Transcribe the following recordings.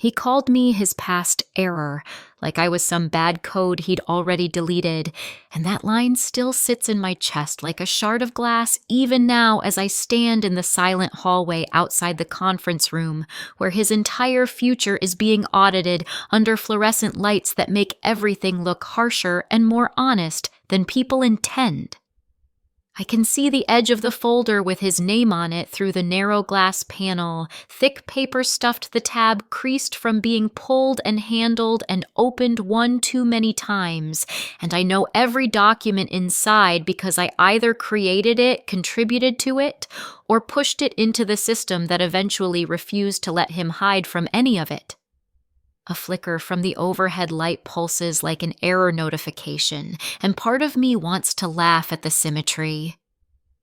He called me his past error, like I was some bad code he'd already deleted, and that line still sits in my chest like a shard of glass even now as I stand in the silent hallway outside the conference room, where his entire future is being audited under fluorescent lights that make everything look harsher and more honest than people intend. I can see the edge of the folder with his name on it through the narrow glass panel, thick paper stuffed the tab creased from being pulled and handled and opened one too many times, and I know every document inside because I either created it, contributed to it, or pushed it into the system that eventually refused to let him hide from any of it. A flicker from the overhead light pulses like an error notification, and part of me wants to laugh at the symmetry.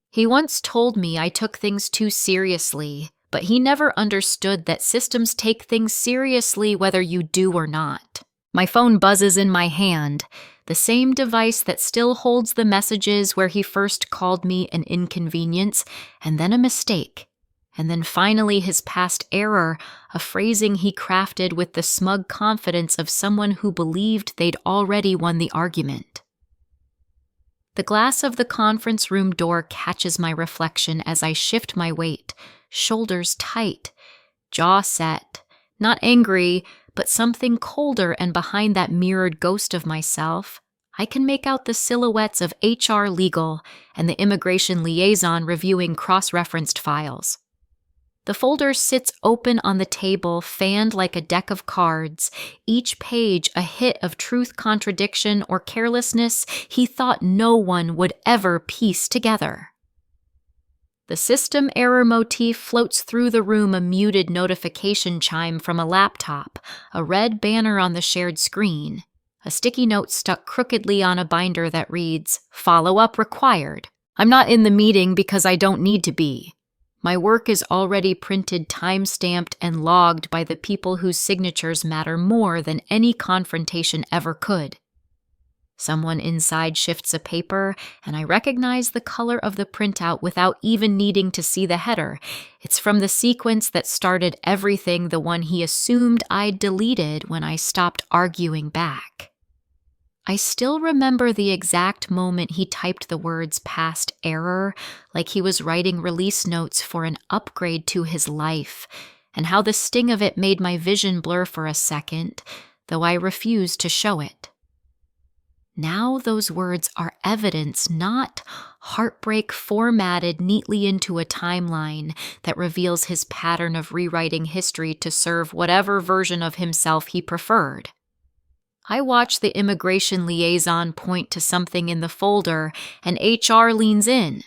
He once told me I took things too seriously, but he never understood that systems take things seriously whether you do or not. My phone buzzes in my hand, the same device that still holds the messages where he first called me an inconvenience, and then a mistake. And then finally his past error, a phrasing he crafted with the smug confidence of someone who believed they'd already won the argument. The glass of the conference room door catches my reflection as I shift my weight, shoulders tight, jaw set, not angry, but something colder, and behind that mirrored ghost of myself, I can make out the silhouettes of HR legal and the immigration liaison reviewing cross-referenced files. The folder sits open on the table, fanned like a deck of cards, each page a hit of truth, contradiction, or carelessness he thought no one would ever piece together. The system error motif floats through the room, a muted notification chime from a laptop, a red banner on the shared screen, a sticky note stuck crookedly on a binder that reads, "Follow-up required. I'm not in the meeting because I don't need to be. My work is already printed, time-stamped, and logged by the people whose signatures matter more than any confrontation ever could." Someone inside shifts a paper, and I recognize the color of the printout without even needing to see the header. It's from the sequence that started everything, the one he assumed I'd deleted when I stopped arguing back. I still remember the exact moment he typed the words "past error," like he was writing release notes for an upgrade to his life, and how the sting of it made my vision blur for a second, though I refused to show it. Now those words are evidence, not heartbreak formatted neatly into a timeline that reveals his pattern of rewriting history to serve whatever version of himself he preferred. I watch the immigration liaison point to something in the folder, and HR leans in.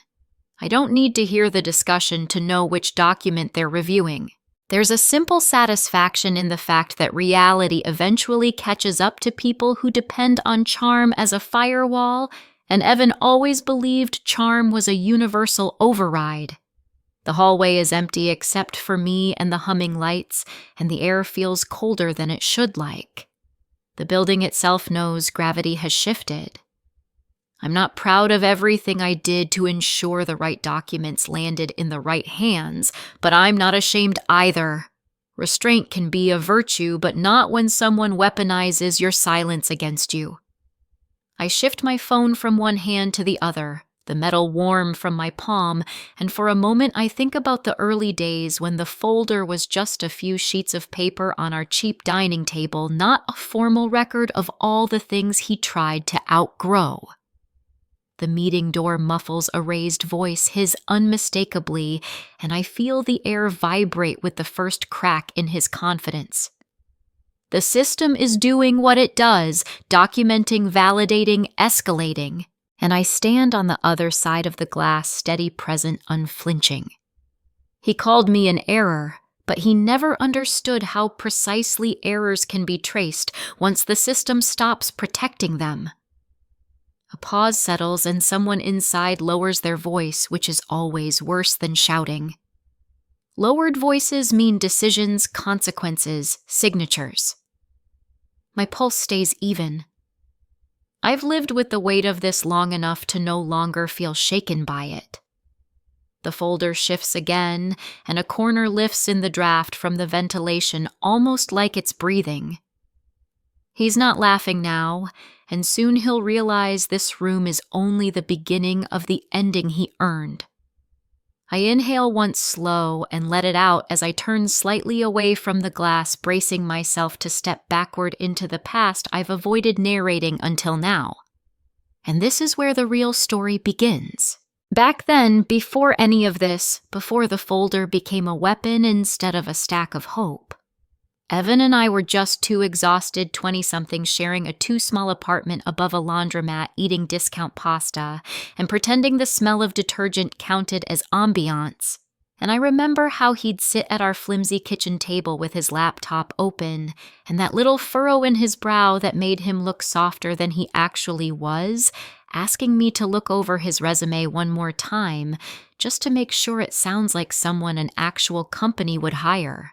I don't need to hear the discussion to know which document they're reviewing. There's a simple satisfaction in the fact that reality eventually catches up to people who depend on charm as a firewall, and Evan always believed charm was a universal override. The hallway is empty except for me and the humming lights, and the air feels colder than it should like. The building itself knows gravity has shifted. I'm not proud of everything I did to ensure the right documents landed in the right hands, but I'm not ashamed either. Restraint can be a virtue, but not when someone weaponizes your silence against you. I shift my phone from one hand to the other, the metal warm from my palm, and for a moment I think about the early days when the folder was just a few sheets of paper on our cheap dining table, not a formal record of all the things he tried to outgrow. The meeting door muffles a raised voice, his unmistakably, and I feel the air vibrate with the first crack in his confidence. The system is doing what it does, documenting, validating, escalating. And I stand on the other side of the glass, steady, present, unflinching. He called me an error, but he never understood how precisely errors can be traced once the system stops protecting them. A pause settles and someone inside lowers their voice, which is always worse than shouting. Lowered voices mean decisions, consequences, signatures. My pulse stays even. I've lived with the weight of this long enough to no longer feel shaken by it. The folder shifts again, and a corner lifts in the draft from the ventilation almost like it's breathing. He's not laughing now, and soon he'll realize this room is only the beginning of the ending he earned. I inhale once slow and let it out as I turn slightly away from the glass, bracing myself to step backward into the past I've avoided narrating until now. And this is where the real story begins. Back then, before any of this, before the folder became a weapon instead of a stack of hope, Evan and I were just two exhausted 20-somethings sharing a too-small apartment above a laundromat, eating discount pasta and pretending the smell of detergent counted as ambiance. And I remember how he'd sit at our flimsy kitchen table with his laptop open and that little furrow in his brow that made him look softer than he actually was, asking me to look over his resume one more time just to make sure it sounds like someone an actual company would hire.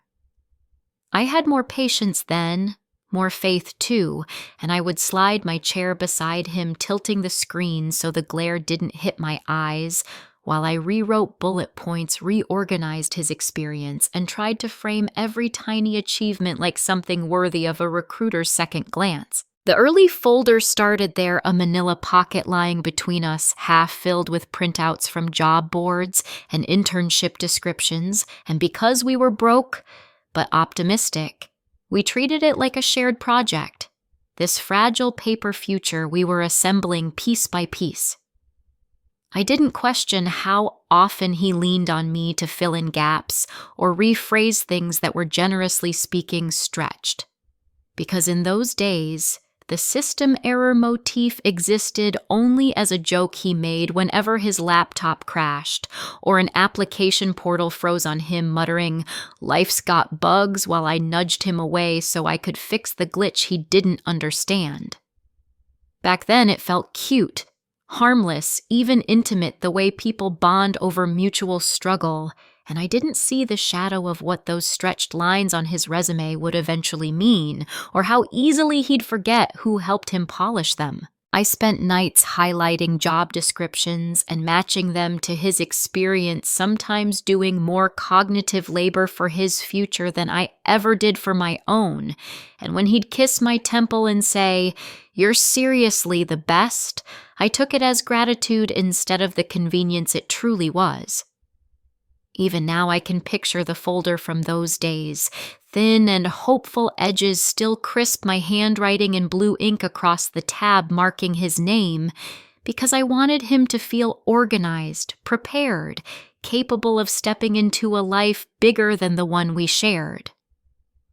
I had more patience then, more faith too, and I would slide my chair beside him, tilting the screen so the glare didn't hit my eyes, while I rewrote bullet points, reorganized his experience, and tried to frame every tiny achievement like something worthy of a recruiter's second glance. The early folder started there, a manila pocket lying between us, half filled with printouts from job boards and internship descriptions, and because we were broke, but optimistic, we treated it like a shared project, this fragile paper future we were assembling piece by piece. I didn't question how often he leaned on me to fill in gaps or rephrase things that were generously speaking stretched, because in those days, the system error motif existed only as a joke he made whenever his laptop crashed, or an application portal froze on him muttering, "Life's got bugs," while I nudged him away so I could fix the glitch he didn't understand. Back then it felt cute, harmless, even intimate, the way people bond over mutual struggle, and I didn't see the shadow of what those stretched lines on his resume would eventually mean, or how easily he'd forget who helped him polish them. I spent nights highlighting job descriptions and matching them to his experience, sometimes doing more cognitive labor for his future than I ever did for my own. And when he'd kiss my temple and say, "You're seriously the best," I took it as gratitude instead of the convenience it truly was. Even now I can picture the folder from those days. Thin and hopeful edges still crisp my handwriting in blue ink across the tab marking his name, because I wanted him to feel organized, prepared, capable of stepping into a life bigger than the one we shared.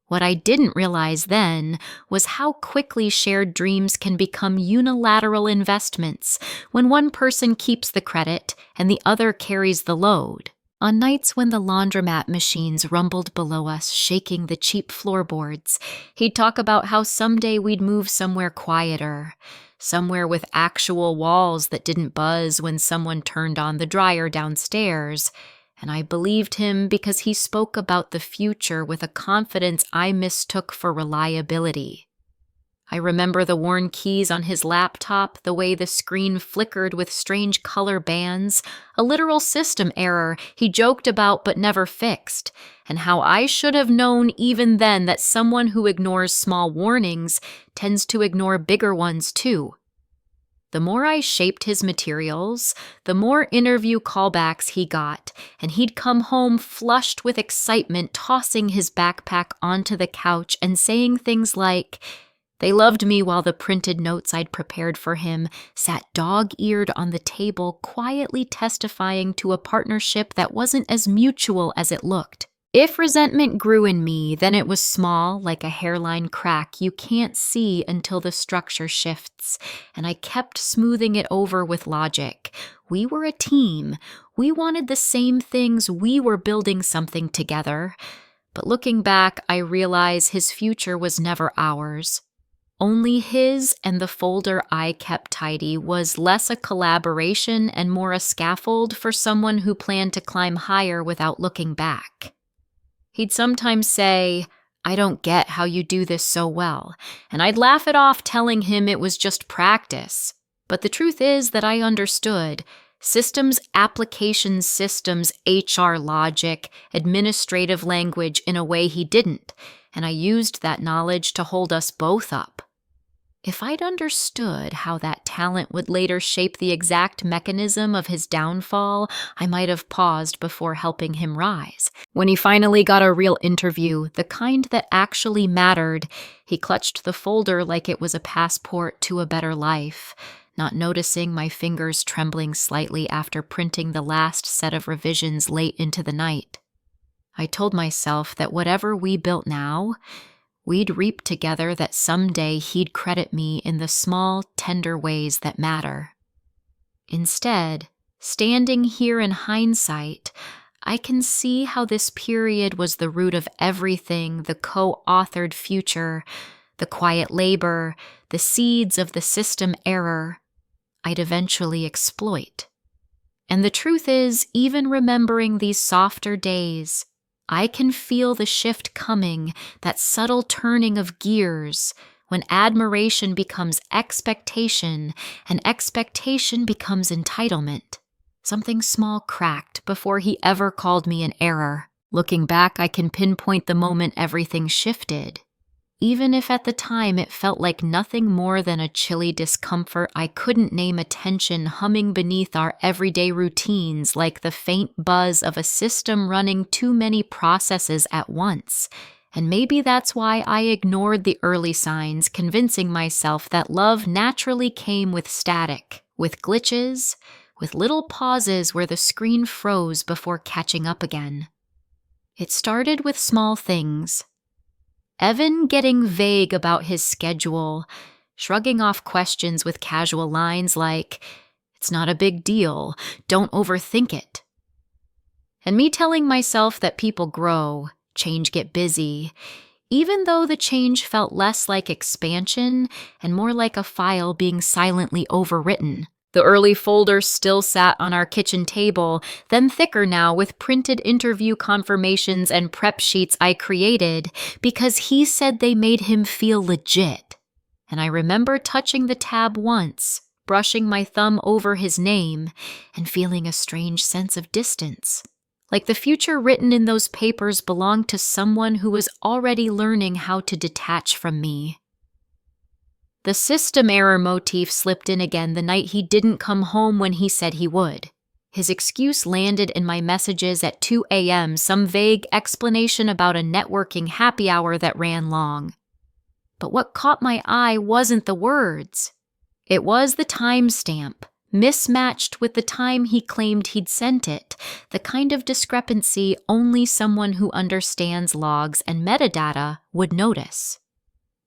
What I didn't realize then was how quickly shared dreams can become unilateral investments when one person keeps the credit and the other carries the load. On nights when the laundromat machines rumbled below us, shaking the cheap floorboards, he'd talk about how someday we'd move somewhere quieter, somewhere with actual walls that didn't buzz when someone turned on the dryer downstairs. And I believed him because he spoke about the future with a confidence I mistook for reliability. I remember the worn keys on his laptop, the way the screen flickered with strange color bands, a literal system error he joked about but never fixed, and how I should have known even then that someone who ignores small warnings tends to ignore bigger ones too. The more I shaped his materials, the more interview callbacks he got, and he'd come home flushed with excitement, tossing his backpack onto the couch and saying things like, "They loved me," while the printed notes I'd prepared for him sat dog-eared on the table, quietly testifying to a partnership that wasn't as mutual as it looked. If resentment grew in me, then it was small, like a hairline crack you can't see until the structure shifts, and I kept smoothing it over with logic. We were a team. We wanted the same things. We were building something together. But looking back, I realize his future was never ours. Only his, and the folder I kept tidy was less a collaboration and more a scaffold for someone who planned to climb higher without looking back. He'd sometimes say, "I don't get how you do this so well," and I'd laugh it off telling him it was just practice. But the truth is that I understood. Systems, application systems, HR logic, administrative language in a way he didn't, and I used that knowledge to hold us both up. If I'd understood how that talent would later shape the exact mechanism of his downfall, I might have paused before helping him rise. When he finally got a real interview, the kind that actually mattered, he clutched the folder like it was a passport to a better life, not noticing my fingers trembling slightly after printing the last set of revisions late into the night. I told myself that whatever we built now, we'd reap together, that someday he'd credit me in the small, tender ways that matter. Instead, standing here in hindsight, I can see how this period was the root of everything, the co-authored future, the quiet labor, the seeds of the system error I'd eventually exploit. And the truth is, even remembering these softer days, I can feel the shift coming, that subtle turning of gears, when admiration becomes expectation and expectation becomes entitlement. Something small cracked before he ever called me an error. Looking back, I can pinpoint the moment everything shifted. Even if at the time it felt like nothing more than a chilly discomfort I couldn't name a tension humming beneath our everyday routines, like the faint buzz of a system running too many processes at once. And maybe that's why I ignored the early signs, convincing myself that love naturally came with static, with glitches, with little pauses where the screen froze before catching up again. It started with small things. Evan getting vague about his schedule, shrugging off questions with casual lines like, "It's not a big deal, don't overthink it." And me telling myself that people grow, change get busy, even though the change felt less like expansion and more like a file being silently overwritten. The early folder still sat on our kitchen table, then thicker now with printed interview confirmations and prep sheets I created because he said they made him feel legit. And I remember touching the tab once, brushing my thumb over his name, and feeling a strange sense of distance. Like the future written in those papers belonged to someone who was already learning how to detach from me. The system error motif slipped in again the night he didn't come home when he said he would. His excuse landed in my messages at 2 a.m., some vague explanation about a networking happy hour that ran long. But what caught my eye wasn't the words. It was the timestamp, mismatched with the time he claimed he'd sent it, the kind of discrepancy only someone who understands logs and metadata would notice.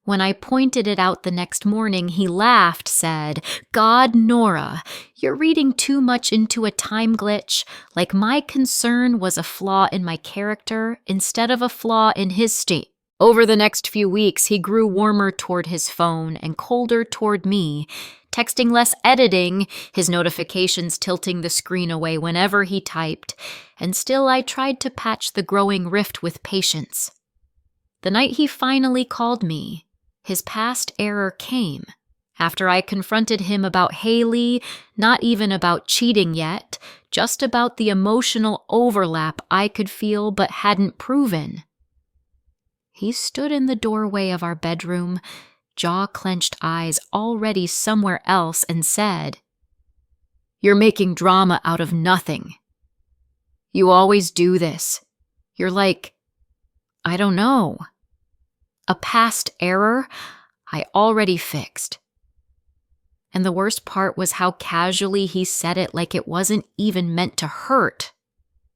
When I pointed it out the next morning, he laughed, said, "God, Nora, you're reading too much into a time glitch, like my concern was a flaw in my character instead of a flaw in his state." Over the next few weeks, he grew warmer toward his phone and colder toward me, texting less, editing, his notifications tilting the screen away whenever he typed, and still I tried to patch the growing rift with patience. The night he finally called me, his past error came. After I confronted him about Haley, not even about cheating yet, just about the emotional overlap I could feel but hadn't proven. He stood in the doorway of our bedroom, jaw-clenched eyes already somewhere else, and said, "You're making drama out of nothing. You always do this. You're like, I don't know. A past error I already fixed." And the worst part was how casually he said it, like it wasn't even meant to hurt.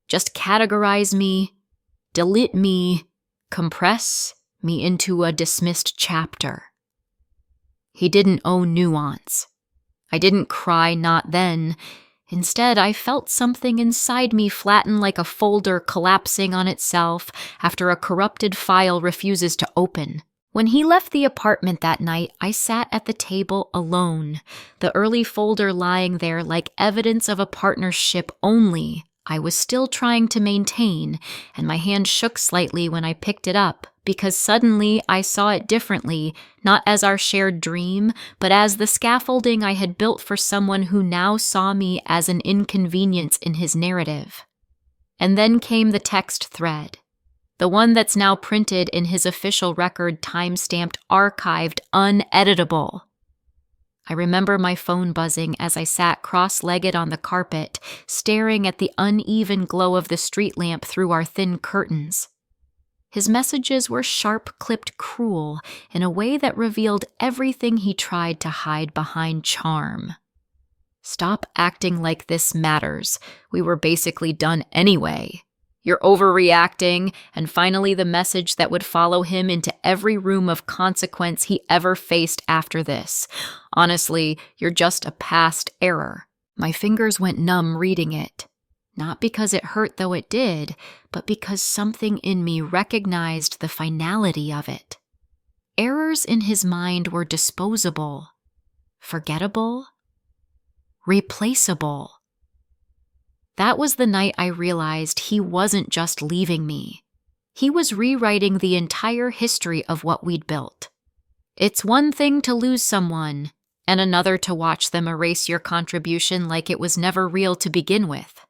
Just categorize me, delete me, compress me into a dismissed chapter. He didn't owe nuance. I didn't cry, not then. Instead, I felt something inside me flatten like a folder collapsing on itself after a corrupted file refuses to open. When he left the apartment that night, I sat at the table alone, the early folder lying there like evidence of a partnership only I was still trying to maintain, and my hand shook slightly when I picked it up, because suddenly I saw it differently, not as our shared dream, but as the scaffolding I had built for someone who now saw me as an inconvenience in his narrative. And then came the text thread, the one that's now printed in his official record, time-stamped, archived, uneditable. I remember my phone buzzing as I sat cross-legged on the carpet, staring at the uneven glow of the street lamp through our thin curtains. His messages were sharp-clipped cruel in a way that revealed everything he tried to hide behind charm. Stop acting like this matters. We were basically done anyway. You're overreacting, and finally the message that would follow him into every room of consequence he ever faced after this. Honestly, you're just a past error. My fingers went numb reading it. Not because it hurt, though it did, but because something in me recognized the finality of it. Errors in his mind were disposable, forgettable, replaceable. That was the night I realized he wasn't just leaving me. He was rewriting the entire history of what we'd built. It's one thing to lose someone, and another to watch them erase your contribution like it was never real to begin with.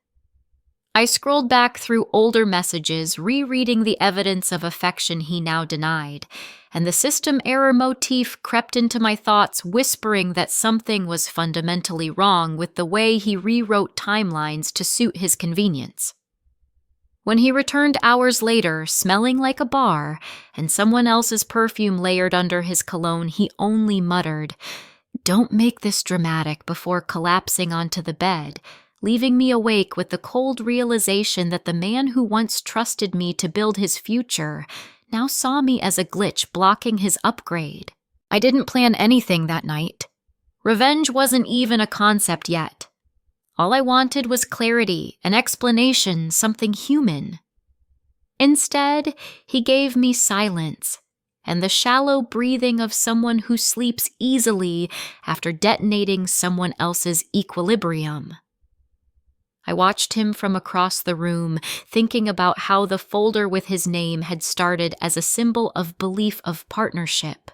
I scrolled back through older messages, rereading the evidence of affection he now denied, and the system error motif crept into my thoughts, whispering that something was fundamentally wrong with the way he rewrote timelines to suit his convenience. When he returned hours later, smelling like a bar, and someone else's perfume layered under his cologne, he only muttered, "Don't make this dramatic," before collapsing onto the bed, leaving me awake with the cold realization that the man who once trusted me to build his future now saw me as a glitch blocking his upgrade. I didn't plan anything that night. Revenge wasn't even a concept yet. All I wanted was clarity, an explanation, something human. Instead, he gave me silence and the shallow breathing of someone who sleeps easily after detonating someone else's equilibrium. I watched him from across the room, thinking about how the folder with his name had started as a symbol of belief of partnership,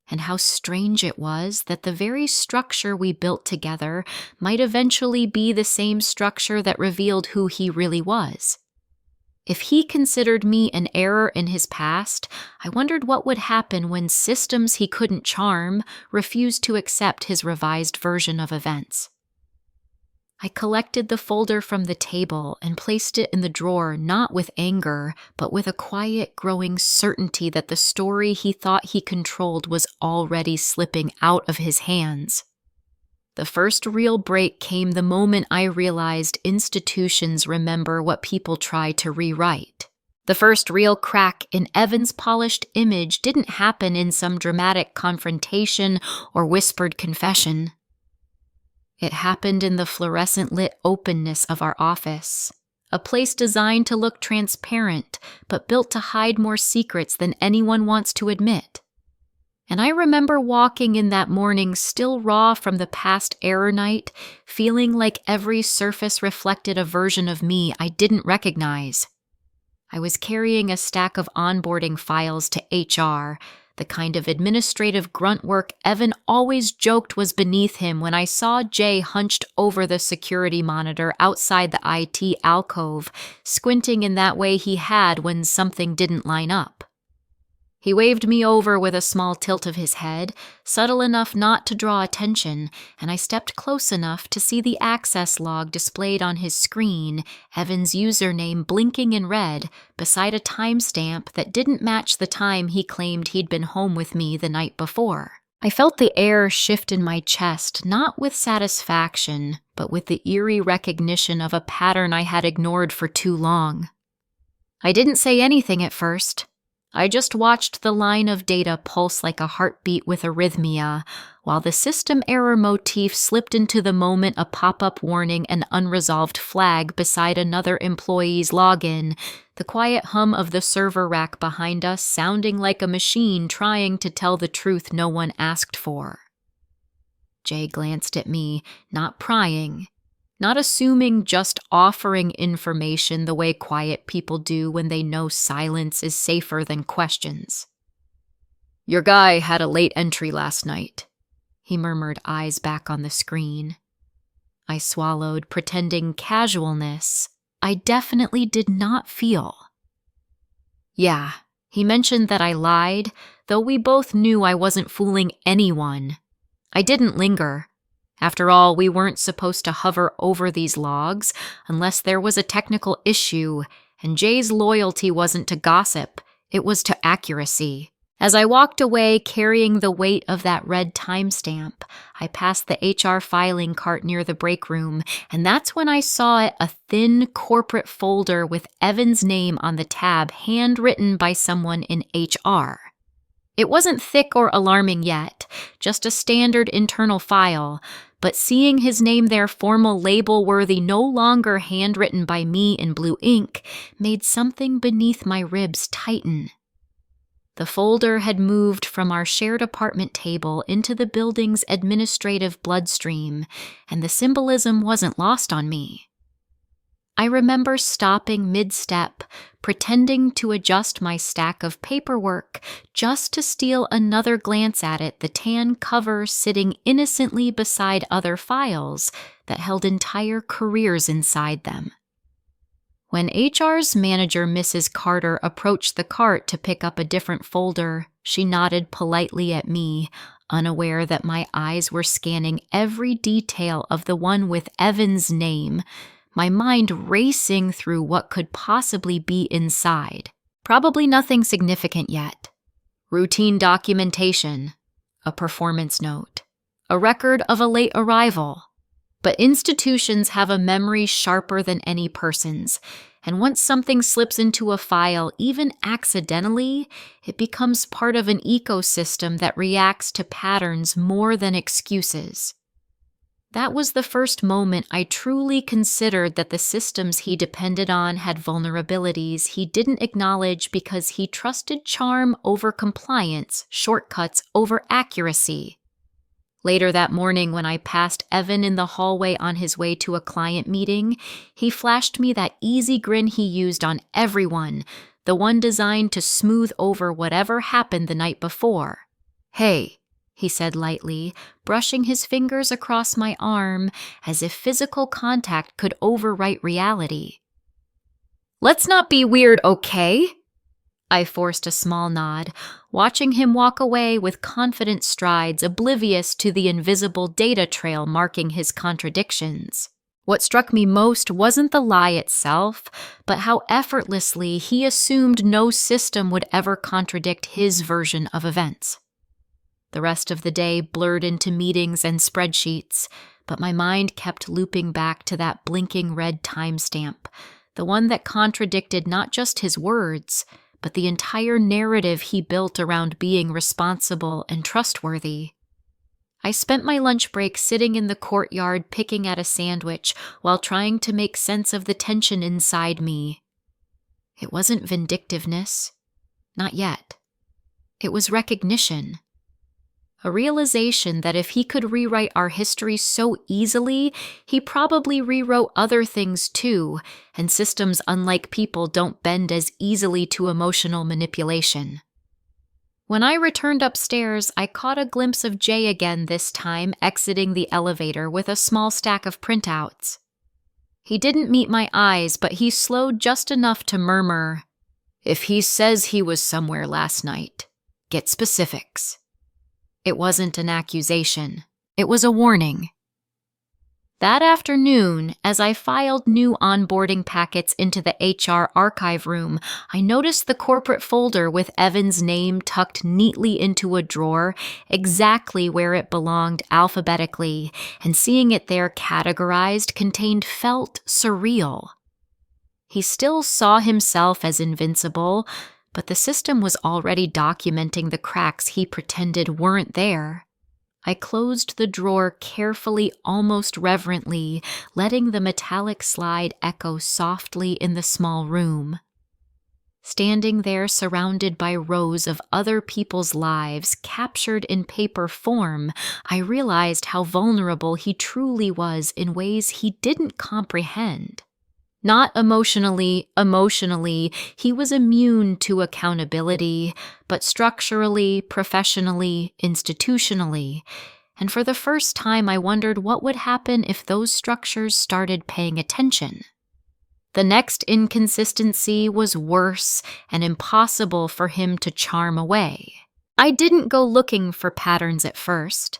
and how strange it was that the very structure we built together might eventually be the same structure that revealed who he really was. If he considered me an error in his past, I wondered what would happen when systems he couldn't charm refused to accept his revised version of events. I collected the folder from the table and placed it in the drawer, not with anger, but with a quiet, growing certainty that the story he thought he controlled was already slipping out of his hands. The first real break came the moment I realized institutions remember what people try to rewrite. The first real crack in Evan's polished image didn't happen in some dramatic confrontation or whispered confession. It happened in the fluorescent-lit openness of our office, a place designed to look transparent, but built to hide more secrets than anyone wants to admit. And I remember walking in that morning still raw from the past error night, feeling like every surface reflected a version of me I didn't recognize. I was carrying a stack of onboarding files to HR, the kind of administrative grunt work Evan always joked was beneath him when I saw Jay hunched over the security monitor outside the IT alcove, squinting in that way he had when something didn't line up. He waved me over with a small tilt of his head, subtle enough not to draw attention, and I stepped close enough to see the access log displayed on his screen, Evan's username blinking in red, beside a timestamp that didn't match the time he claimed he'd been home with me the night before. I felt the air shift in my chest, not with satisfaction, but with the eerie recognition of a pattern I had ignored for too long. I didn't say anything at first. I just watched the line of data pulse like a heartbeat with arrhythmia, while the system error motif slipped into the moment a pop-up warning an unresolved flag beside another employee's login, the quiet hum of the server rack behind us sounding like a machine trying to tell the truth no one asked for. Jay glanced at me, not prying. Not assuming, just offering information the way quiet people do when they know silence is safer than questions. "Your guy had a late entry last night," he murmured, eyes back on the screen. I swallowed, pretending casualness I definitely did not feel. "Yeah," he mentioned that I lied, though we both knew I wasn't fooling anyone. I didn't linger. After all, we weren't supposed to hover over these logs unless there was a technical issue, and Jay's loyalty wasn't to gossip, it was to accuracy. As I walked away carrying the weight of that red timestamp, I passed the HR filing cart near the break room, and that's when I saw it, a thin corporate folder with Evan's name on the tab, handwritten by someone in HR. It wasn't thick or alarming yet, just a standard internal file, but seeing his name there, formal, label-worthy, no longer handwritten by me in blue ink, made something beneath my ribs tighten. The folder had moved from our shared apartment table into the building's administrative bloodstream, and the symbolism wasn't lost on me. I remember stopping mid-step, pretending to adjust my stack of paperwork just to steal another glance at it, the tan cover sitting innocently beside other files that held entire careers inside them. When HR's manager, Mrs. Carter, approached the cart to pick up a different folder, she nodded politely at me, unaware that my eyes were scanning every detail of the one with Evan's name, my mind racing through what could possibly be inside. Probably nothing significant yet. Routine documentation, a performance note, a record of a late arrival. But institutions have a memory sharper than any person's, and once something slips into a file, even accidentally, it becomes part of an ecosystem that reacts to patterns more than excuses. That was the first moment I truly considered that the systems he depended on had vulnerabilities he didn't acknowledge because he trusted charm over compliance, shortcuts over accuracy. Later that morning, when I passed Evan in the hallway on his way to a client meeting, he flashed me that easy grin he used on everyone, the one designed to smooth over whatever happened the night before. "Hey," he said lightly, brushing his fingers across my arm as if physical contact could overwrite reality. "Let's not be weird, okay?" I forced a small nod, watching him walk away with confident strides, oblivious to the invisible data trail marking his contradictions. What struck me most wasn't the lie itself, but how effortlessly he assumed no system would ever contradict his version of events. The rest of the day blurred into meetings and spreadsheets, but my mind kept looping back to that blinking red timestamp, the one that contradicted not just his words, but the entire narrative he built around being responsible and trustworthy. I spent my lunch break sitting in the courtyard picking at a sandwich while trying to make sense of the tension inside me. It wasn't vindictiveness. Not yet. It was recognition. A realization that if he could rewrite our history so easily, he probably rewrote other things too, and systems, unlike people, don't bend as easily to emotional manipulation. When I returned upstairs, I caught a glimpse of Jay again, this time exiting the elevator with a small stack of printouts. He didn't meet my eyes, but he slowed just enough to murmur, "If he says he was somewhere last night, get specifics." It wasn't an accusation. It was a warning. That afternoon, as I filed new onboarding packets into the HR archive room, I noticed the corporate folder with Evan's name tucked neatly into a drawer, exactly where it belonged alphabetically, and seeing it there categorized felt surreal. He still saw himself as invincible, but the system was already documenting the cracks he pretended weren't there. I closed the drawer carefully, almost reverently, letting the metallic slide echo softly in the small room. Standing there surrounded by rows of other people's lives captured in paper form, I realized how vulnerable he truly was in ways he didn't comprehend. Not emotionally, he was immune to accountability, but structurally, professionally, institutionally. And for the first time, I wondered what would happen if those structures started paying attention. The next inconsistency was worse and impossible for him to charm away. I didn't go looking for patterns at first.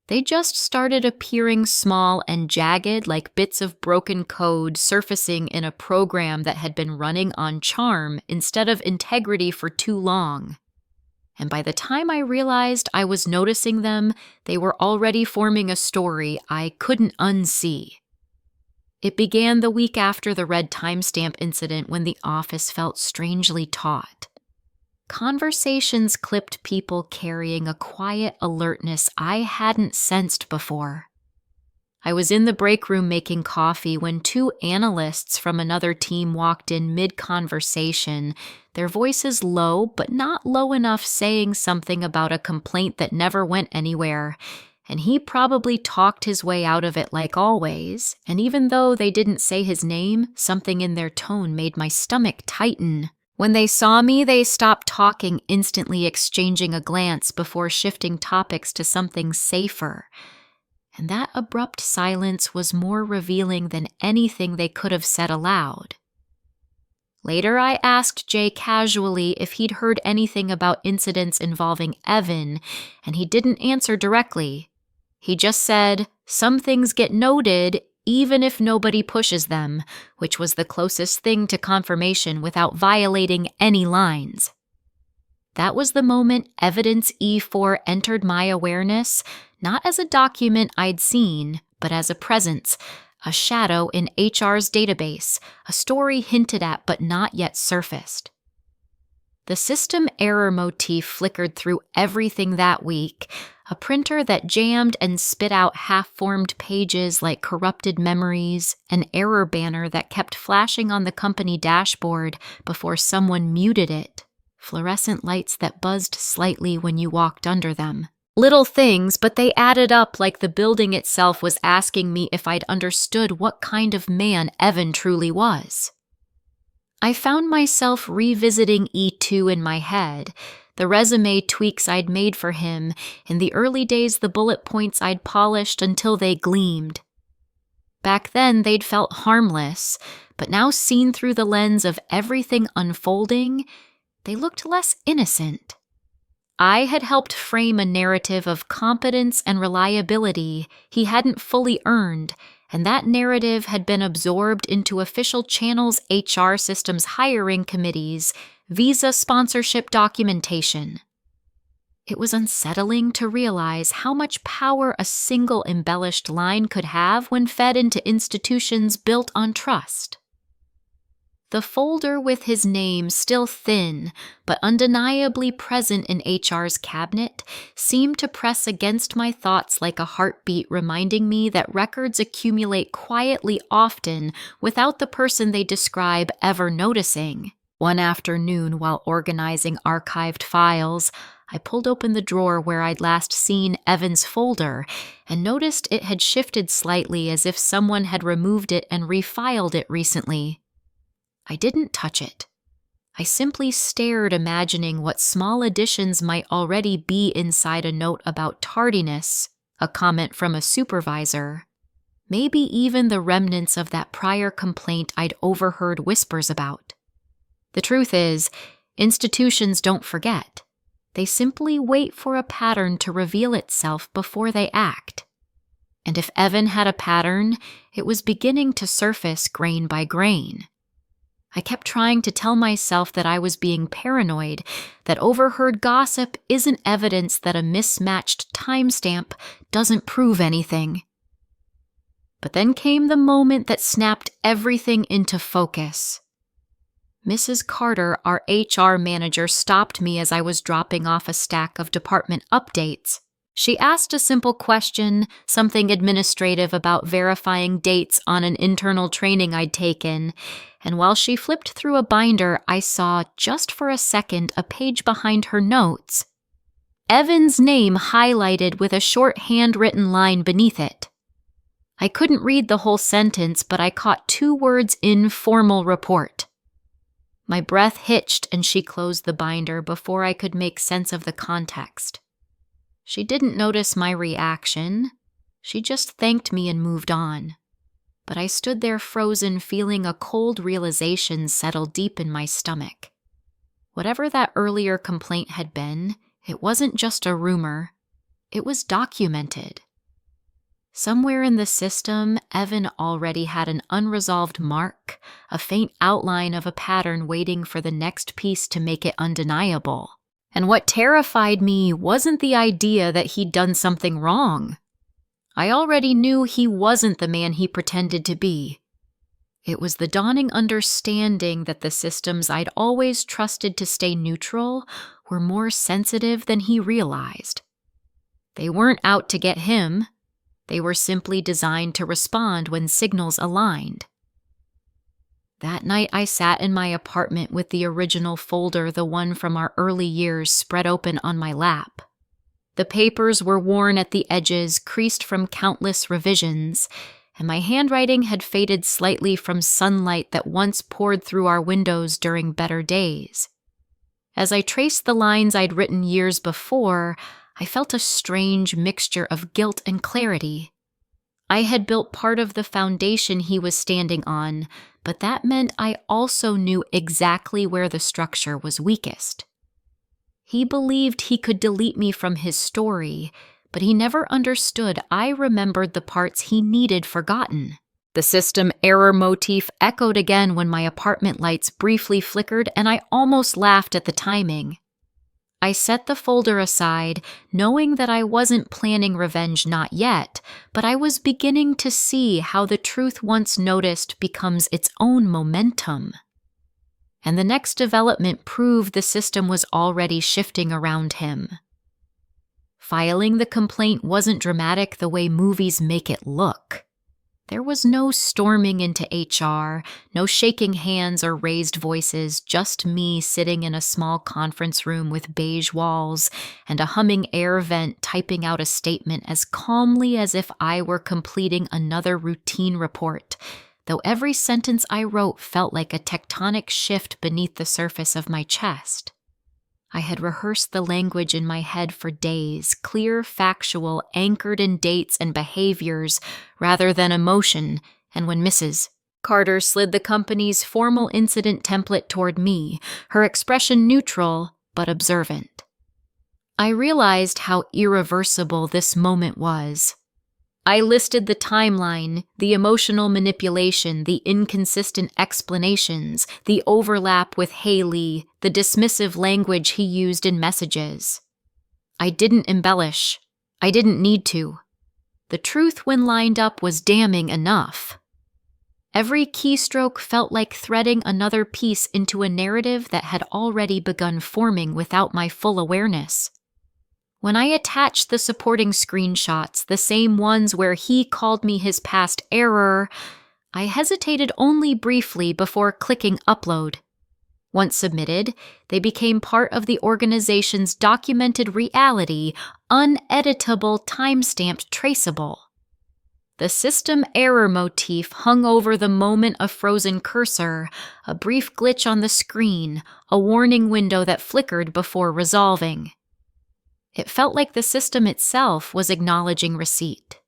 They just started appearing small and jagged like bits of broken code surfacing in a program that had been running on charm instead of integrity for too long. And by the time I realized I was noticing them, they were already forming a story I couldn't unsee. It began the week after the red timestamp incident when the office felt strangely taut. Conversations clipped people carrying a quiet alertness I hadn't sensed before. I was in the break room making coffee when two analysts from another team walked in mid-conversation, their voices low but not low enough, saying something about a complaint that never went anywhere. And he probably talked his way out of it like always, and even though they didn't say his name, something in their tone made my stomach tighten. When they saw me, they stopped talking, instantly exchanging a glance before shifting topics to something safer. And that abrupt silence was more revealing than anything they could have said aloud. Later, I asked Jay casually if he'd heard anything about incidents involving Evan, and he didn't answer directly. He just said, "Some things get noted even if nobody pushes them," which was the closest thing to confirmation without violating any lines. That was the moment Evidence E4 entered my awareness, not as a document I'd seen, but as a presence, a shadow in HR's database, a story hinted at but not yet surfaced. The system error motif flickered through everything that week, a printer that jammed and spit out half-formed pages like corrupted memories, an error banner that kept flashing on the company dashboard before someone muted it, fluorescent lights that buzzed slightly when you walked under them. Little things, but they added up like the building itself was asking me if I'd understood what kind of man Evan truly was. I found myself revisiting E2 in my head, the resume tweaks I'd made for him, in the early days the bullet points I'd polished until they gleamed. Back then they'd felt harmless, but now seen through the lens of everything unfolding, they looked less innocent. I had helped frame a narrative of competence and reliability he hadn't fully earned, and that narrative had been absorbed into official channels' HR systems hiring committees, visa sponsorship documentation. It was unsettling to realize how much power a single embellished line could have when fed into institutions built on trust. The folder with his name still thin, but undeniably present in HR's cabinet, seemed to press against my thoughts like a heartbeat, reminding me that records accumulate quietly often without the person they describe ever noticing. One afternoon, while organizing archived files, I pulled open the drawer where I'd last seen Evan's folder and noticed it had shifted slightly as if someone had removed it and refiled it recently. I didn't touch it. I simply stared, imagining what small additions might already be inside a note about tardiness, a comment from a supervisor, maybe even the remnants of that prior complaint I'd overheard whispers about. The truth is, institutions don't forget. They simply wait for a pattern to reveal itself before they act. And if Evan had a pattern, it was beginning to surface grain by grain. I kept trying to tell myself that I was being paranoid, that overheard gossip isn't evidence that a mismatched timestamp doesn't prove anything. But then came the moment that snapped everything into focus. Mrs. Carter, our HR manager, stopped me as I was dropping off a stack of department updates. She asked a simple question, something administrative about verifying dates on an internal training I'd taken, and while she flipped through a binder, I saw, just for a second, a page behind her notes. Evan's name highlighted with a short handwritten line beneath it. I couldn't read the whole sentence, but I caught 2 words in formal report. My breath hitched and she closed the binder before I could make sense of the context. She didn't notice my reaction. She just thanked me and moved on. But I stood there frozen, feeling a cold realization settle deep in my stomach. Whatever that earlier complaint had been, it wasn't just a rumor. It was documented. Somewhere in the system, Evan already had an unresolved mark, a faint outline of a pattern waiting for the next piece to make it undeniable. And what terrified me wasn't the idea that he'd done something wrong. I already knew he wasn't the man he pretended to be. It was the dawning understanding that the systems I'd always trusted to stay neutral were more sensitive than he realized. They weren't out to get him. They were simply designed to respond when signals aligned. That night I sat in my apartment with the original folder, the one from our early years, spread open on my lap. The papers were worn at the edges, creased from countless revisions, and my handwriting had faded slightly from sunlight that once poured through our windows during better days. As I traced the lines I'd written years before, I felt a strange mixture of guilt and clarity. I had built part of the foundation he was standing on, but that meant I also knew exactly where the structure was weakest. He believed he could delete me from his story, but he never understood I remembered the parts he needed forgotten. The system error motif echoed again when my apartment lights briefly flickered, and I almost laughed at the timing. I set the folder aside, knowing that I wasn't planning revenge not yet, but I was beginning to see how the truth once noticed becomes its own momentum. And the next development proved the system was already shifting around him. Filing the complaint wasn't dramatic the way movies make it look. There was no storming into HR, no shaking hands or raised voices, just me sitting in a small conference room with beige walls and a humming air vent typing out a statement as calmly as if I were completing another routine report, though every sentence I wrote felt like a tectonic shift beneath the surface of my chest. I had rehearsed the language in my head for days, clear, factual, anchored in dates and behaviors rather than emotion, and when Mrs. Carter slid the company's formal incident template toward me, her expression neutral but observant. I realized how irreversible this moment was. I listed the timeline, the emotional manipulation, the inconsistent explanations, the overlap with Haley, the dismissive language he used in messages. I didn't embellish. I didn't need to. The truth when lined up was damning enough. Every keystroke felt like threading another piece into a narrative that had already begun forming without my full awareness. When I attached the supporting screenshots, the same ones where he called me his past error, I hesitated only briefly before clicking upload. Once submitted, they became part of the organization's documented reality, uneditable, time-stamped, traceable. The system error motif hung over the moment of frozen cursor, a brief glitch on the screen, a warning window that flickered before resolving. It felt like the system itself was acknowledging receipt.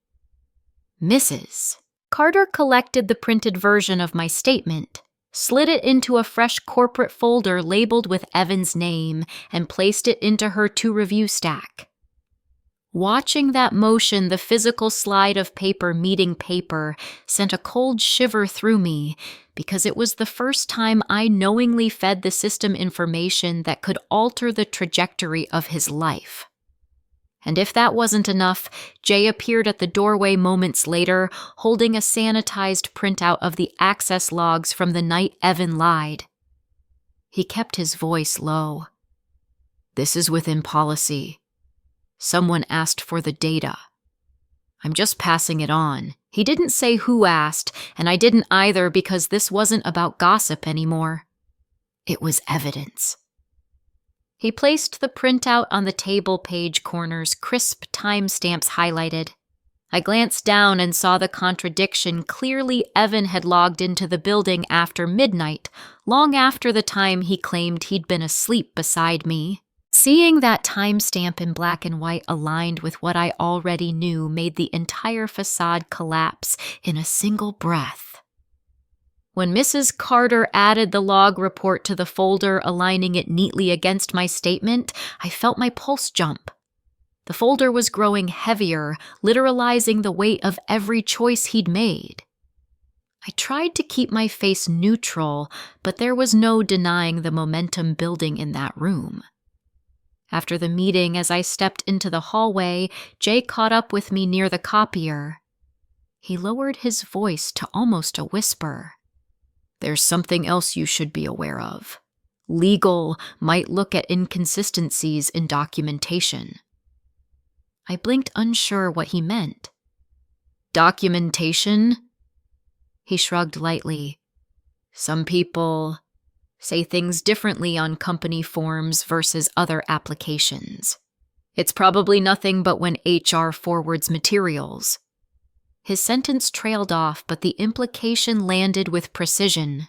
Mrs. Carter collected the printed version of my statement, slid it into a fresh corporate folder labeled with Evan's name, and placed it into her to-review stack. Watching that motion, the physical slide of paper meeting paper, sent a cold shiver through me, because it was the first time I knowingly fed the system information that could alter the trajectory of his life. And if that wasn't enough, Jay appeared at the doorway moments later, holding a sanitized printout of the access logs from the night Evan lied. He kept his voice low. "This is within policy. Someone asked for the data. I'm just passing it on. He didn't say who asked, and I didn't either because this wasn't about gossip anymore. It was evidence. He placed the printout on the table page corners, crisp timestamps highlighted. I glanced down and saw the contradiction. Clearly, Evan had logged into the building after midnight, long after the time he claimed he'd been asleep beside me. Seeing that timestamp in black and white aligned with what I already knew made the entire facade collapse in a single breath. When Mrs. Carter added the log report to the folder, aligning it neatly against my statement, I felt my pulse jump. The folder was growing heavier, literalizing the weight of every choice he'd made. I tried to keep my face neutral, but there was no denying the momentum building in that room. After the meeting, as I stepped into the hallway, Jay caught up with me near the copier. He lowered his voice to almost a whisper. There's something else you should be aware of. Legal might look at inconsistencies in documentation. I blinked, unsure what he meant. Documentation? He shrugged lightly. Some people say things differently on company forms versus other applications. It's probably nothing but when HR forwards materials. His sentence trailed off, but the implication landed with precision.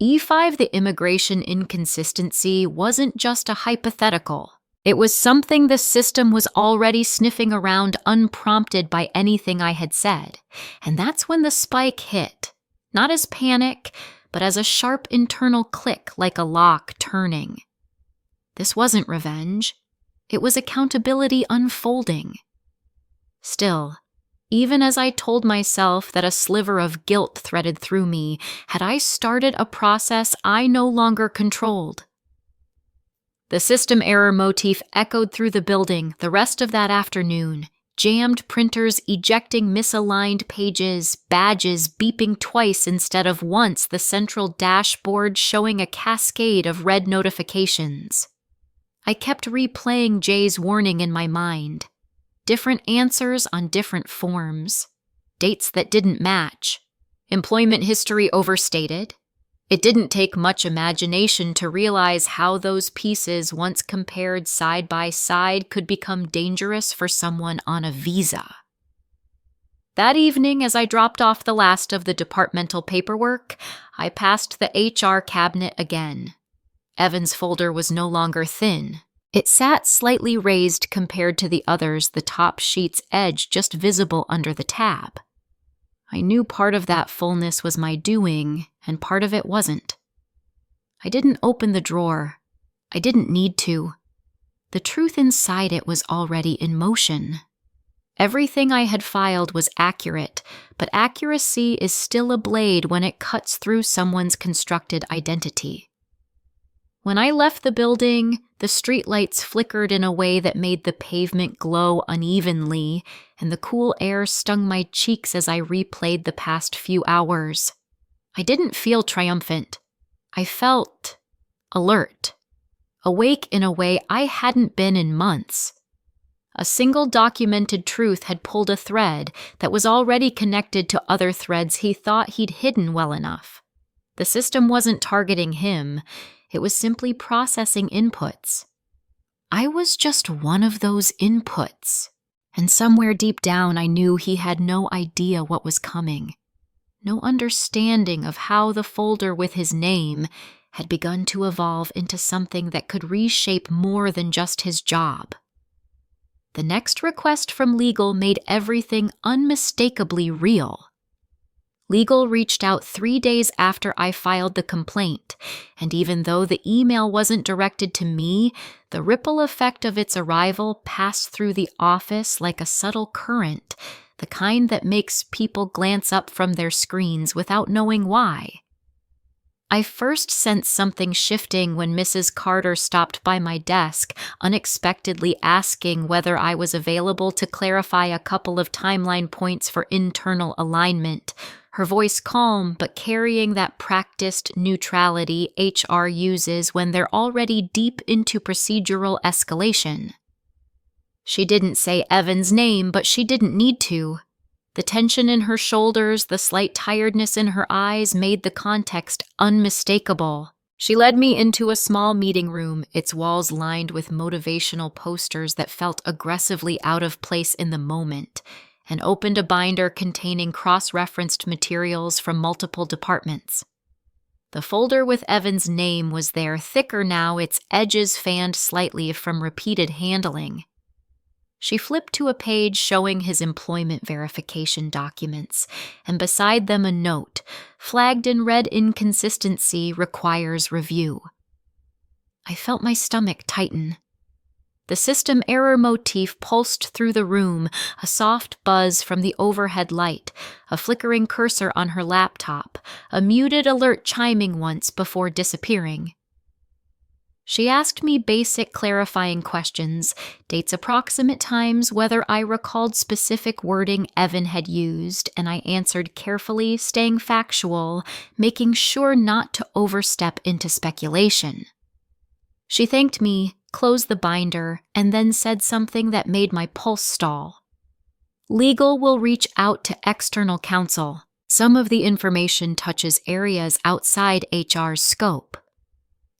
E5, the immigration inconsistency, wasn't just a hypothetical. It was something the system was already sniffing around unprompted by anything I had said. And that's when the spike hit. Not as panic, but as a sharp internal click like a lock turning. This wasn't revenge. It was accountability unfolding. Still, even as I told myself that a sliver of guilt threaded through me, had I started a process I no longer controlled. The system error motif echoed through the building the rest of that afternoon. Jammed printers ejecting misaligned pages, badges beeping twice instead of once, the central dashboard showing a cascade of red notifications. I kept replaying Jay's warning in my mind. Different answers on different forms. Dates that didn't match. Employment history overstated. It didn't take much imagination to realize how those pieces, once compared side by side, could become dangerous for someone on a visa. That evening, as I dropped off the last of the departmental paperwork, I passed the HR cabinet again. Evan's folder was no longer thin. It sat slightly raised compared to the others, the top sheet's edge just visible under the tab. I knew part of that fullness was my doing, and part of it wasn't. I didn't open the drawer. I didn't need to. The truth inside it was already in motion. Everything I had filed was accurate, but accuracy is still a blade when it cuts through someone's constructed identity. When I left the building, the streetlights flickered in a way that made the pavement glow unevenly, and the cool air stung my cheeks as I replayed the past few hours. I didn't feel triumphant. I felt alert, awake in a way I hadn't been in months. A single documented truth had pulled a thread that was already connected to other threads he thought he'd hidden well enough. The system wasn't targeting him. It was simply processing inputs. I was just one of those inputs, and somewhere deep down I knew he had no idea what was coming, no understanding of how the folder with his name had begun to evolve into something that could reshape more than just his job. The next request from legal made everything unmistakably real. Legal reached out 3 days after I filed the complaint, and even though the email wasn't directed to me, the ripple effect of its arrival passed through the office like a subtle current, the kind that makes people glance up from their screens without knowing why. I first sensed something shifting when Mrs. Carter stopped by my desk, unexpectedly asking whether I was available to clarify a couple of timeline points for internal alignment. Her voice calm, but carrying that practiced neutrality HR uses when they're already deep into procedural escalation. She didn't say Evan's name, but she didn't need to. The tension in her shoulders, the slight tiredness in her eyes made the context unmistakable. She led me into a small meeting room, its walls lined with motivational posters that felt aggressively out of place in the moment, and opened a binder containing cross-referenced materials from multiple departments. The folder with Evan's name was there, thicker now, its edges fanned slightly from repeated handling. She flipped to a page showing his employment verification documents, and beside them a note, flagged in red inconsistency, requires review. I felt my stomach tighten. The system error motif pulsed through the room, a soft buzz from the overhead light, a flickering cursor on her laptop, a muted alert chiming once before disappearing. She asked me basic clarifying questions, dates, approximate times, whether I recalled specific wording Evan had used, and I answered carefully, staying factual, making sure not to overstep into speculation. She thanked me, closed the binder, and then said something that made my pulse stall. Legal will reach out to external counsel. Some of the information touches areas outside HR's scope.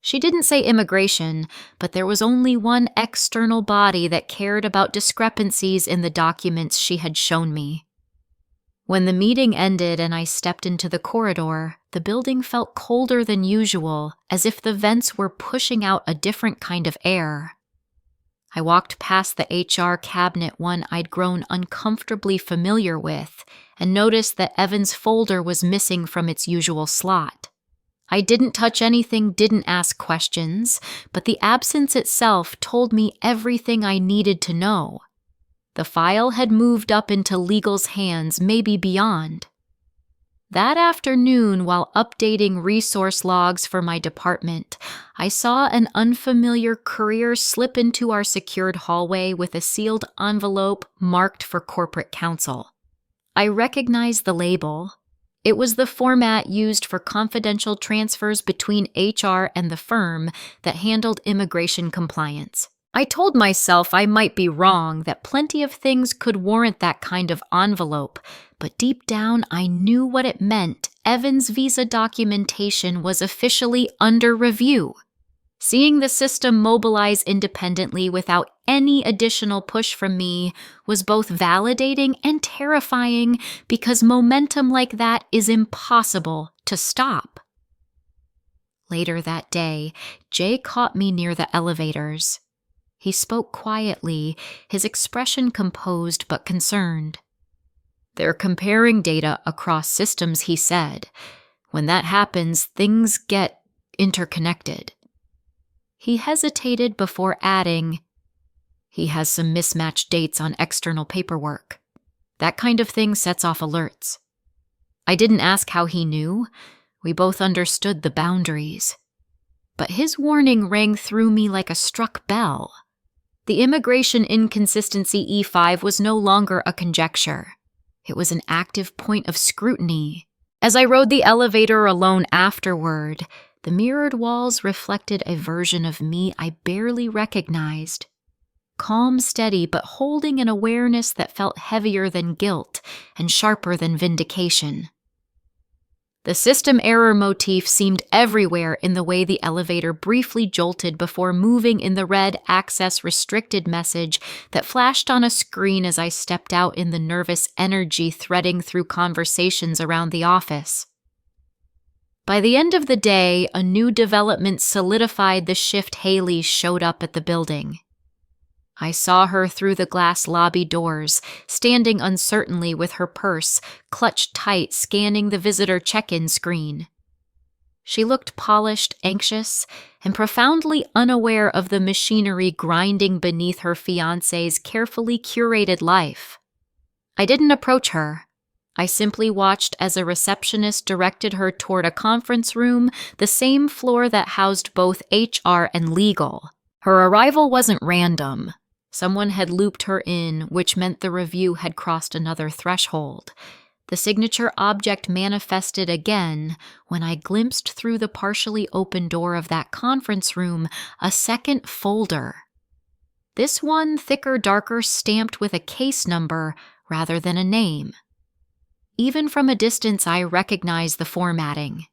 She didn't say immigration, but there was only one external body that cared about discrepancies in the documents she had shown me. When the meeting ended and I stepped into the corridor, the building felt colder than usual, as if the vents were pushing out a different kind of air. I walked past the HR cabinet, one I'd grown uncomfortably familiar with, and noticed that Evan's folder was missing from its usual slot. I didn't touch anything, didn't ask questions, but the absence itself told me everything I needed to know. The file had moved up into legal's hands, maybe beyond. That afternoon, while updating resource logs for my department, I saw an unfamiliar courier slip into our secured hallway with a sealed envelope marked for corporate counsel. I recognized the label. It was the format used for confidential transfers between HR and the firm that handled immigration compliance. I told myself I might be wrong, that plenty of things could warrant that kind of envelope, but deep down I knew what it meant. Evan's visa documentation was officially under review. Seeing the system mobilize independently without any additional push from me was both validating and terrifying, because momentum like that is impossible to stop. Later that day, Jay caught me near the elevators. He spoke quietly, his expression composed but concerned. "They're comparing data across systems," he said. "When that happens, things get interconnected." He hesitated before adding, "He has some mismatched dates on external paperwork. That kind of thing sets off alerts." I didn't ask how he knew. We both understood the boundaries. But his warning rang through me like a struck bell. The immigration inconsistency E5 was no longer a conjecture. It was an active point of scrutiny. As I rode the elevator alone afterward, the mirrored walls reflected a version of me I barely recognized. Calm, steady, but holding an awareness that felt heavier than guilt and sharper than vindication. The system error motif seemed everywhere in the way the elevator briefly jolted before moving in the red access restricted message that flashed on a screen as I stepped out in the nervous energy threading through conversations around the office. By the end of the day, a new development solidified the shift Haley showed up at the building. I saw her through the glass lobby doors, standing uncertainly with her purse clutched tight, scanning the visitor check-in screen. She looked polished, anxious, and profoundly unaware of the machinery grinding beneath her fiancé's carefully curated life. I didn't approach her. I simply watched as a receptionist directed her toward a conference room, the same floor that housed both HR and legal. Her arrival wasn't random. Someone had looped her in, which meant the review had crossed another threshold. The signature object manifested again when I glimpsed through the partially open door of that conference room a second folder. This one thicker, darker, stamped with a case number rather than a name. Even from a distance, I recognized the formatting.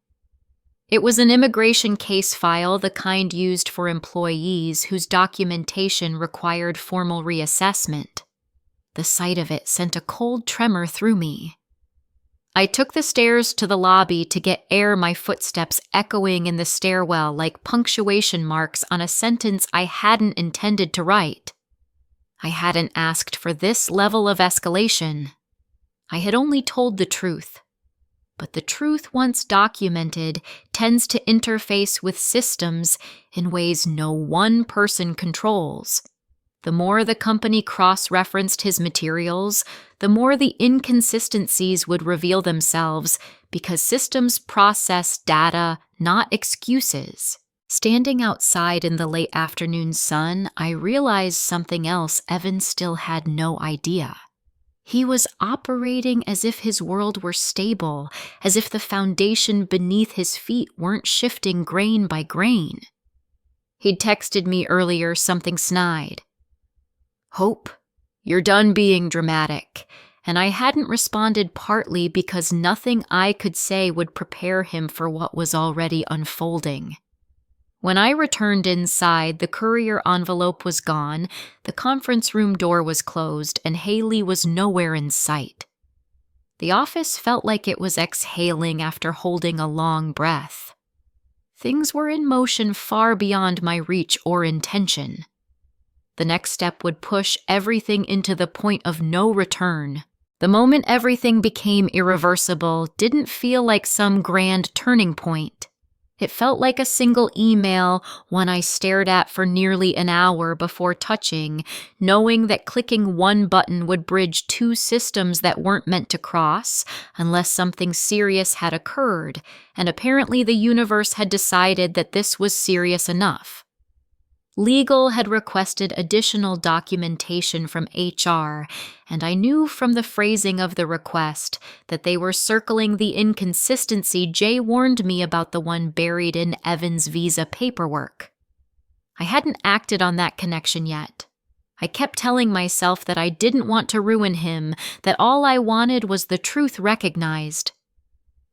It was an immigration case file, the kind used for employees whose documentation required formal reassessment. The sight of it sent a cold tremor through me. I took the stairs to the lobby to get air, my footsteps echoing in the stairwell like punctuation marks on a sentence I hadn't intended to write. I hadn't asked for this level of escalation. I had only told the truth. But the truth, once documented, tends to interface with systems in ways no one person controls. The more the company cross-referenced his materials, the more the inconsistencies would reveal themselves because systems process data, not excuses. Standing outside in the late afternoon sun, I realized something else Evan still had no idea. He was operating as if his world were stable, as if the foundation beneath his feet weren't shifting grain by grain. He'd texted me earlier something snide. "Hope, you're done being dramatic," and I hadn't responded partly because nothing I could say would prepare him for what was already unfolding. When I returned inside, the courier envelope was gone, the conference room door was closed, and Haley was nowhere in sight. The office felt like it was exhaling after holding a long breath. Things were in motion far beyond my reach or intention. The next step would push everything into the point of no return. The moment everything became irreversible didn't feel like some grand turning point. It felt like a single email, one I stared at for nearly an hour before touching, knowing that clicking one button would bridge two systems that weren't meant to cross unless something serious had occurred, and apparently the universe had decided that this was serious enough. Legal had requested additional documentation from HR, and I knew from the phrasing of the request that they were circling the inconsistency Jay warned me about, the one buried in Evan's visa paperwork. I hadn't acted on that connection yet. I kept telling myself that I didn't want to ruin him, that all I wanted was the truth recognized.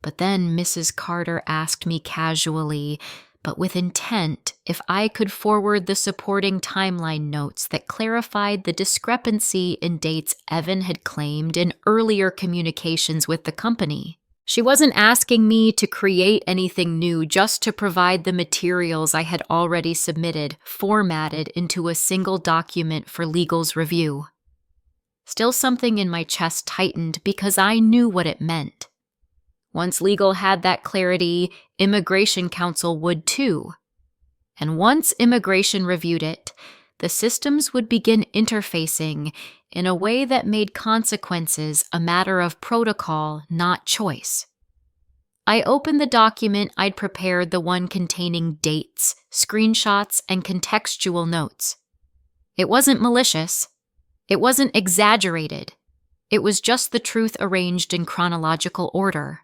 But then Mrs. Carter asked me casually, but with intent, if I could forward the supporting timeline notes that clarified the discrepancy in dates Evan had claimed in earlier communications with the company. She wasn't asking me to create anything new, just to provide the materials I had already submitted, formatted into a single document for legal's review. Still, something in my chest tightened because I knew what it meant. Once legal had that clarity, Immigration Counsel would too. And once immigration reviewed it, the systems would begin interfacing in a way that made consequences a matter of protocol, not choice. I opened the document I'd prepared, the one containing dates, screenshots, and contextual notes. It wasn't malicious. It wasn't exaggerated. It was just the truth arranged in chronological order.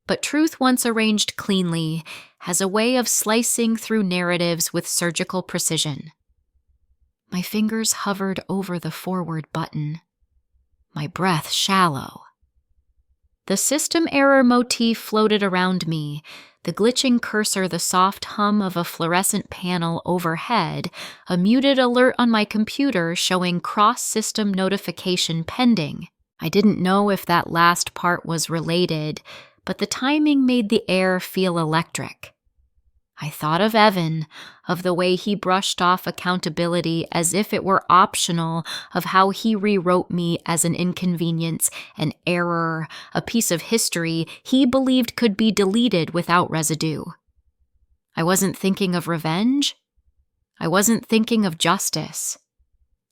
But truth, once arranged cleanly, has a way of slicing through narratives with surgical precision. My fingers hovered over the forward button, my breath shallow. The system error motif floated around me, the glitching cursor, the soft hum of a fluorescent panel overhead, a muted alert on my computer showing cross-system notification pending. I didn't know if that last part was related, but the timing made the air feel electric. I thought of Evan, of the way he brushed off accountability as if it were optional, of how he rewrote me as an inconvenience, an error, a piece of history he believed could be deleted without residue. I wasn't thinking of revenge. I wasn't thinking of justice.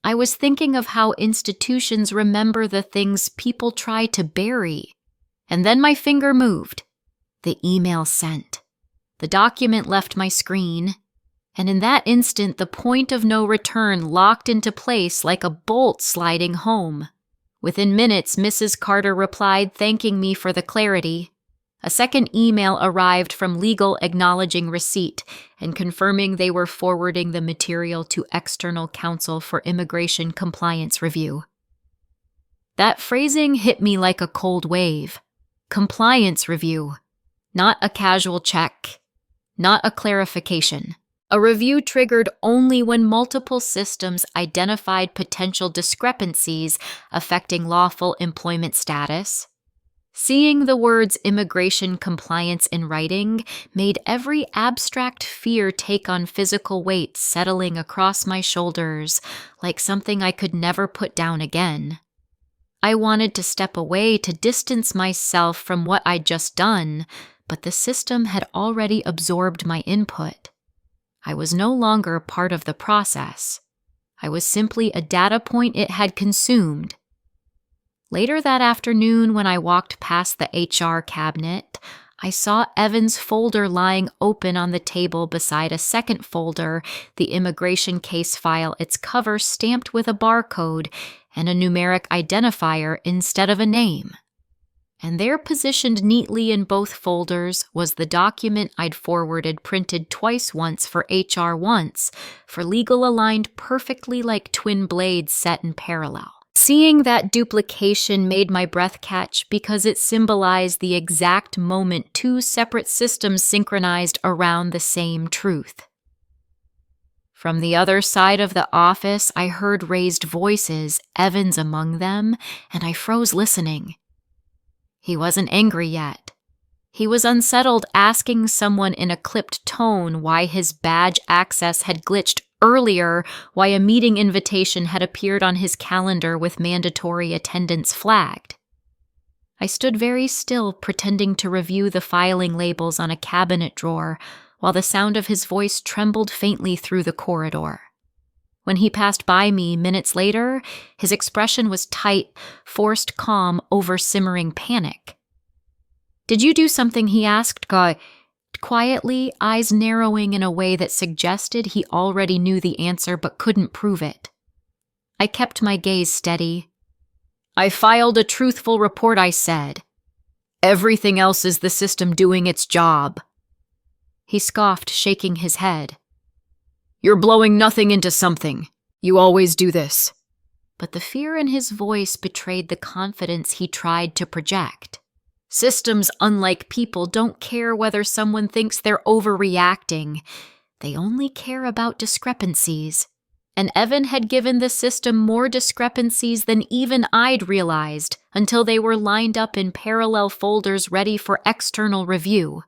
I was thinking of how institutions remember the things people try to bury. And then my finger moved. The email sent. The document left my screen, and in that instant the point of no return locked into place like a bolt sliding home. Within minutes, Mrs. Carter replied, thanking me for the clarity. A second email arrived from legal acknowledging receipt and confirming they were forwarding the material to external counsel for immigration compliance review. That phrasing hit me like a cold wave. Compliance review. Not a casual check. Not a clarification. A review triggered only when multiple systems identified potential discrepancies affecting lawful employment status. Seeing the words immigration compliance in writing made every abstract fear take on physical weight, settling across my shoulders like something I could never put down again. I wanted to step away to distance myself from what I'd just done, but the system had already absorbed my input. I was no longer part of the process. I was simply a data point it had consumed. Later that afternoon, when I walked past the HR cabinet, I saw Evan's folder lying open on the table beside a second folder, the immigration case file, its cover stamped with a barcode and a numeric identifier instead of a name. And there, positioned neatly in both folders, was the document I'd forwarded, printed twice, once for HR, once for legal, aligned perfectly like twin blades set in parallel. Seeing that duplication made my breath catch because it symbolized the exact moment two separate systems synchronized around the same truth. From the other side of the office, I heard raised voices, Evan's among them, and I froze listening. He wasn't angry yet. He was unsettled, asking someone in a clipped tone why his badge access had glitched earlier, why a meeting invitation had appeared on his calendar with mandatory attendance flagged. I stood very still, pretending to review the filing labels on a cabinet drawer, while the sound of his voice trembled faintly through the corridor. When he passed by me minutes later, his expression was tight, forced calm over simmering panic. "Did you do something?" he asked, quietly, eyes narrowing in a way that suggested he already knew the answer but couldn't prove it. I kept my gaze steady. "I filed a truthful report," I said. "Everything else is the system doing its job." He scoffed, shaking his head. "You're blowing nothing into something. You always do this." But the fear in his voice betrayed the confidence he tried to project. Systems, unlike people, don't care whether someone thinks they're overreacting. They only care about discrepancies. And Evan had given the system more discrepancies than even I'd realized until they were lined up in parallel folders ready for external review.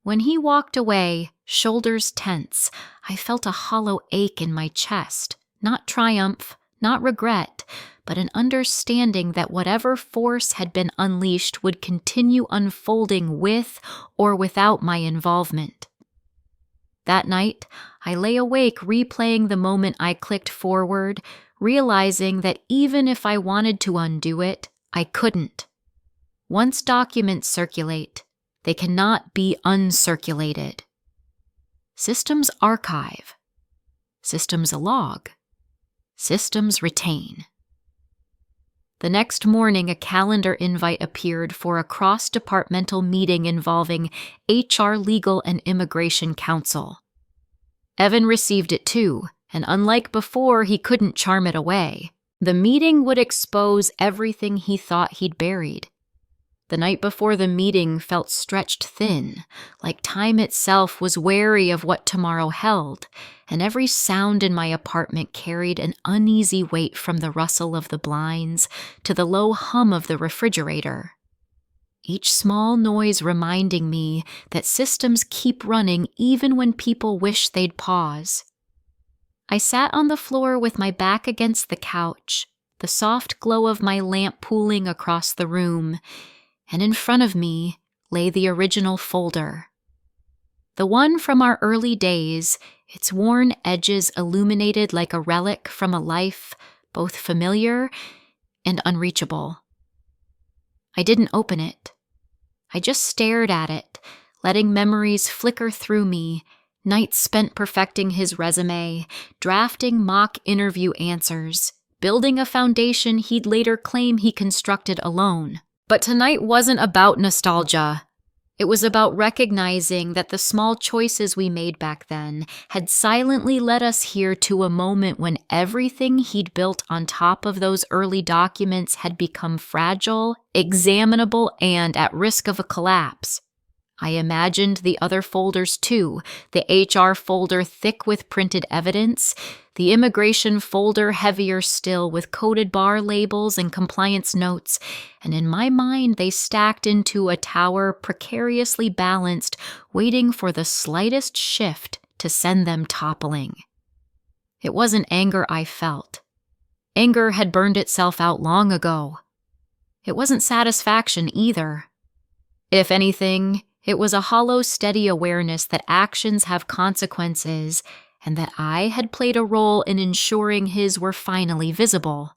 When he walked away, shoulders tense, I felt a hollow ache in my chest. Not triumph, not regret, but an understanding that whatever force had been unleashed would continue unfolding with or without my involvement. That night, I lay awake replaying the moment I clicked forward, realizing that even if I wanted to undo it, I couldn't. Once documents circulate, they cannot be uncirculated. Systems archive. Systems log. Systems retain. The next morning, a calendar invite appeared for a cross-departmental meeting involving HR, legal, and immigration counsel. Evan received it too, and unlike before, he couldn't charm it away. The meeting would expose everything he thought he'd buried. The night before the meeting felt stretched thin, like time itself was wary of what tomorrow held, and every sound in my apartment carried an uneasy weight from the rustle of the blinds to the low hum of the refrigerator. Each small noise reminding me that systems keep running even when people wish they'd pause. I sat on the floor with my back against the couch, the soft glow of my lamp pooling across the room, and in front of me lay the original folder. The one from our early days, its worn edges illuminated like a relic from a life both familiar and unreachable. I didn't open it. I just stared at it, letting memories flicker through me, nights spent perfecting his resume, drafting mock interview answers, building a foundation he'd later claim he constructed alone. But tonight wasn't about nostalgia. It was about recognizing that the small choices we made back then had silently led us here to a moment when everything he'd built on top of those early documents had become fragile, examinable, and at risk of a collapse. I imagined the other folders too, the HR folder thick with printed evidence, the immigration folder heavier still with coded bar labels and compliance notes, and in my mind they stacked into a tower precariously balanced, waiting for the slightest shift to send them toppling. It wasn't anger I felt. Anger had burned itself out long ago. It wasn't satisfaction either. If anything, it was a hollow, steady awareness that actions have consequences and that I had played a role in ensuring his were finally visible.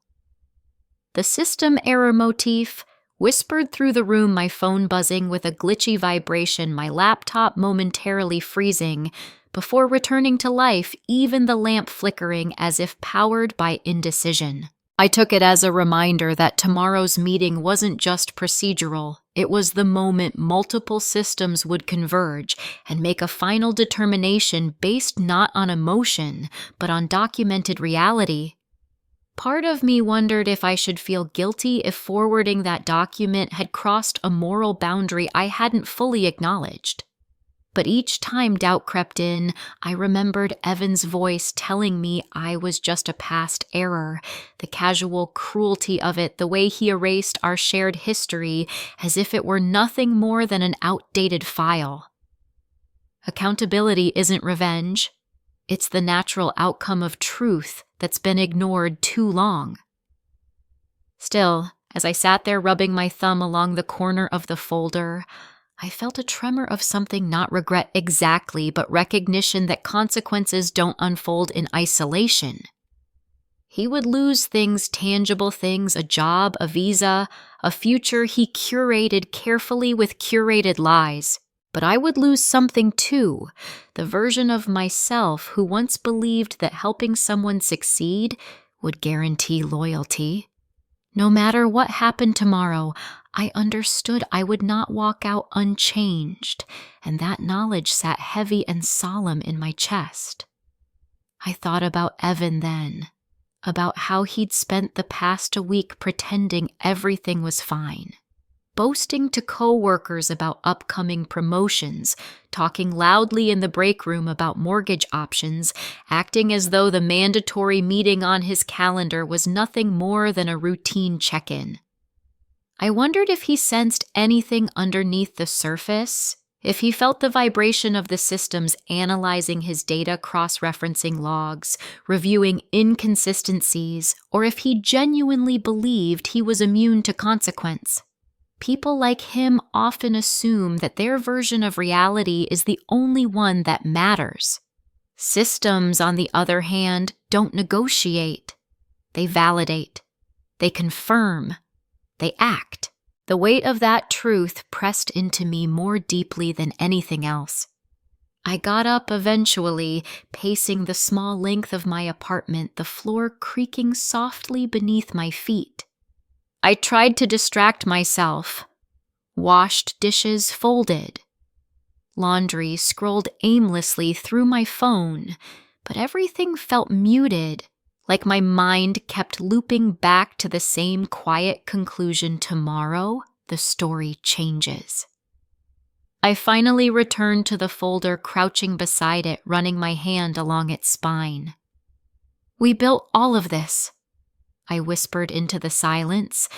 The system error motif whispered through the room, my phone buzzing with a glitchy vibration, my laptop momentarily freezing, before returning to life, even the lamp flickering as if powered by indecision. I took it as a reminder that tomorrow's meeting wasn't just procedural. It was the moment multiple systems would converge and make a final determination based not on emotion, but on documented reality. Part of me wondered if I should feel guilty if forwarding that document had crossed a moral boundary I hadn't fully acknowledged. But each time doubt crept in, I remembered Evan's voice telling me I was just a past error, the casual cruelty of it, the way he erased our shared history as if it were nothing more than an outdated file. Accountability isn't revenge. It's the natural outcome of truth that's been ignored too long. Still, as I sat there rubbing my thumb along the corner of the folder, I felt a tremor of something, not regret exactly, but recognition that consequences don't unfold in isolation. He would lose things, tangible things, a job, a visa, a future he curated carefully with curated lies. But I would lose something too, the version of myself who once believed that helping someone succeed would guarantee loyalty. No matter what happened tomorrow, I understood I would not walk out unchanged, and that knowledge sat heavy and solemn in my chest. I thought about Evan then, about how he'd spent the past week pretending everything was fine, boasting to co-workers about upcoming promotions, talking loudly in the break room about mortgage options, acting as though the mandatory meeting on his calendar was nothing more than a routine check-in. I wondered if he sensed anything underneath the surface, if he felt the vibration of the systems analyzing his data, cross-referencing logs, reviewing inconsistencies, or if he genuinely believed he was immune to consequence. People like him often assume that their version of reality is the only one that matters. Systems, on the other hand, don't negotiate. They validate. They confirm. They act. The weight of that truth pressed into me more deeply than anything else. I got up eventually, pacing the small length of my apartment, the floor creaking softly beneath my feet. I tried to distract myself. Washed dishes folded. Laundry scrolled aimlessly through my phone, but everything felt muted, like my mind kept looping back to the same quiet conclusion: tomorrow, the story changes. I finally returned to the folder, crouching beside it, running my hand along its spine. We built all of this, I whispered into the silence,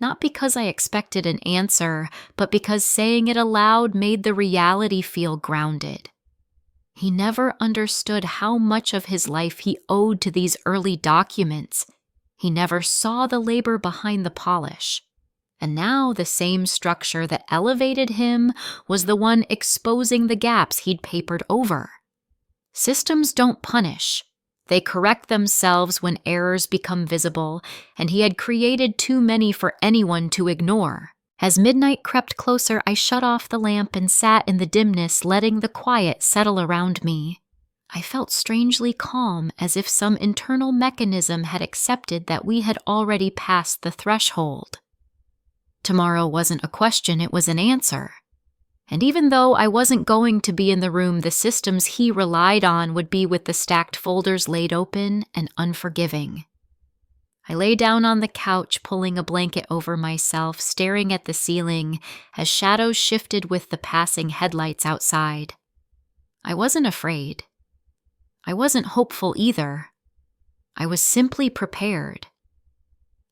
not because I expected an answer, but because saying it aloud made the reality feel grounded. He never understood how much of his life he owed to these early documents. He never saw the labor behind the polish. And now the same structure that elevated him was the one exposing the gaps he'd papered over. Systems don't punish. They correct themselves when errors become visible, and he had created too many for anyone to ignore. As midnight crept closer, I shut off the lamp and sat in the dimness, letting the quiet settle around me. I felt strangely calm, as if some internal mechanism had accepted that we had already passed the threshold. Tomorrow wasn't a question, it was an answer. And even though I wasn't going to be in the room, the systems he relied on would be with the stacked folders laid open and unforgiving. I lay down on the couch, pulling a blanket over myself, staring at the ceiling as shadows shifted with the passing headlights outside. I wasn't afraid. I wasn't hopeful either. I was simply prepared.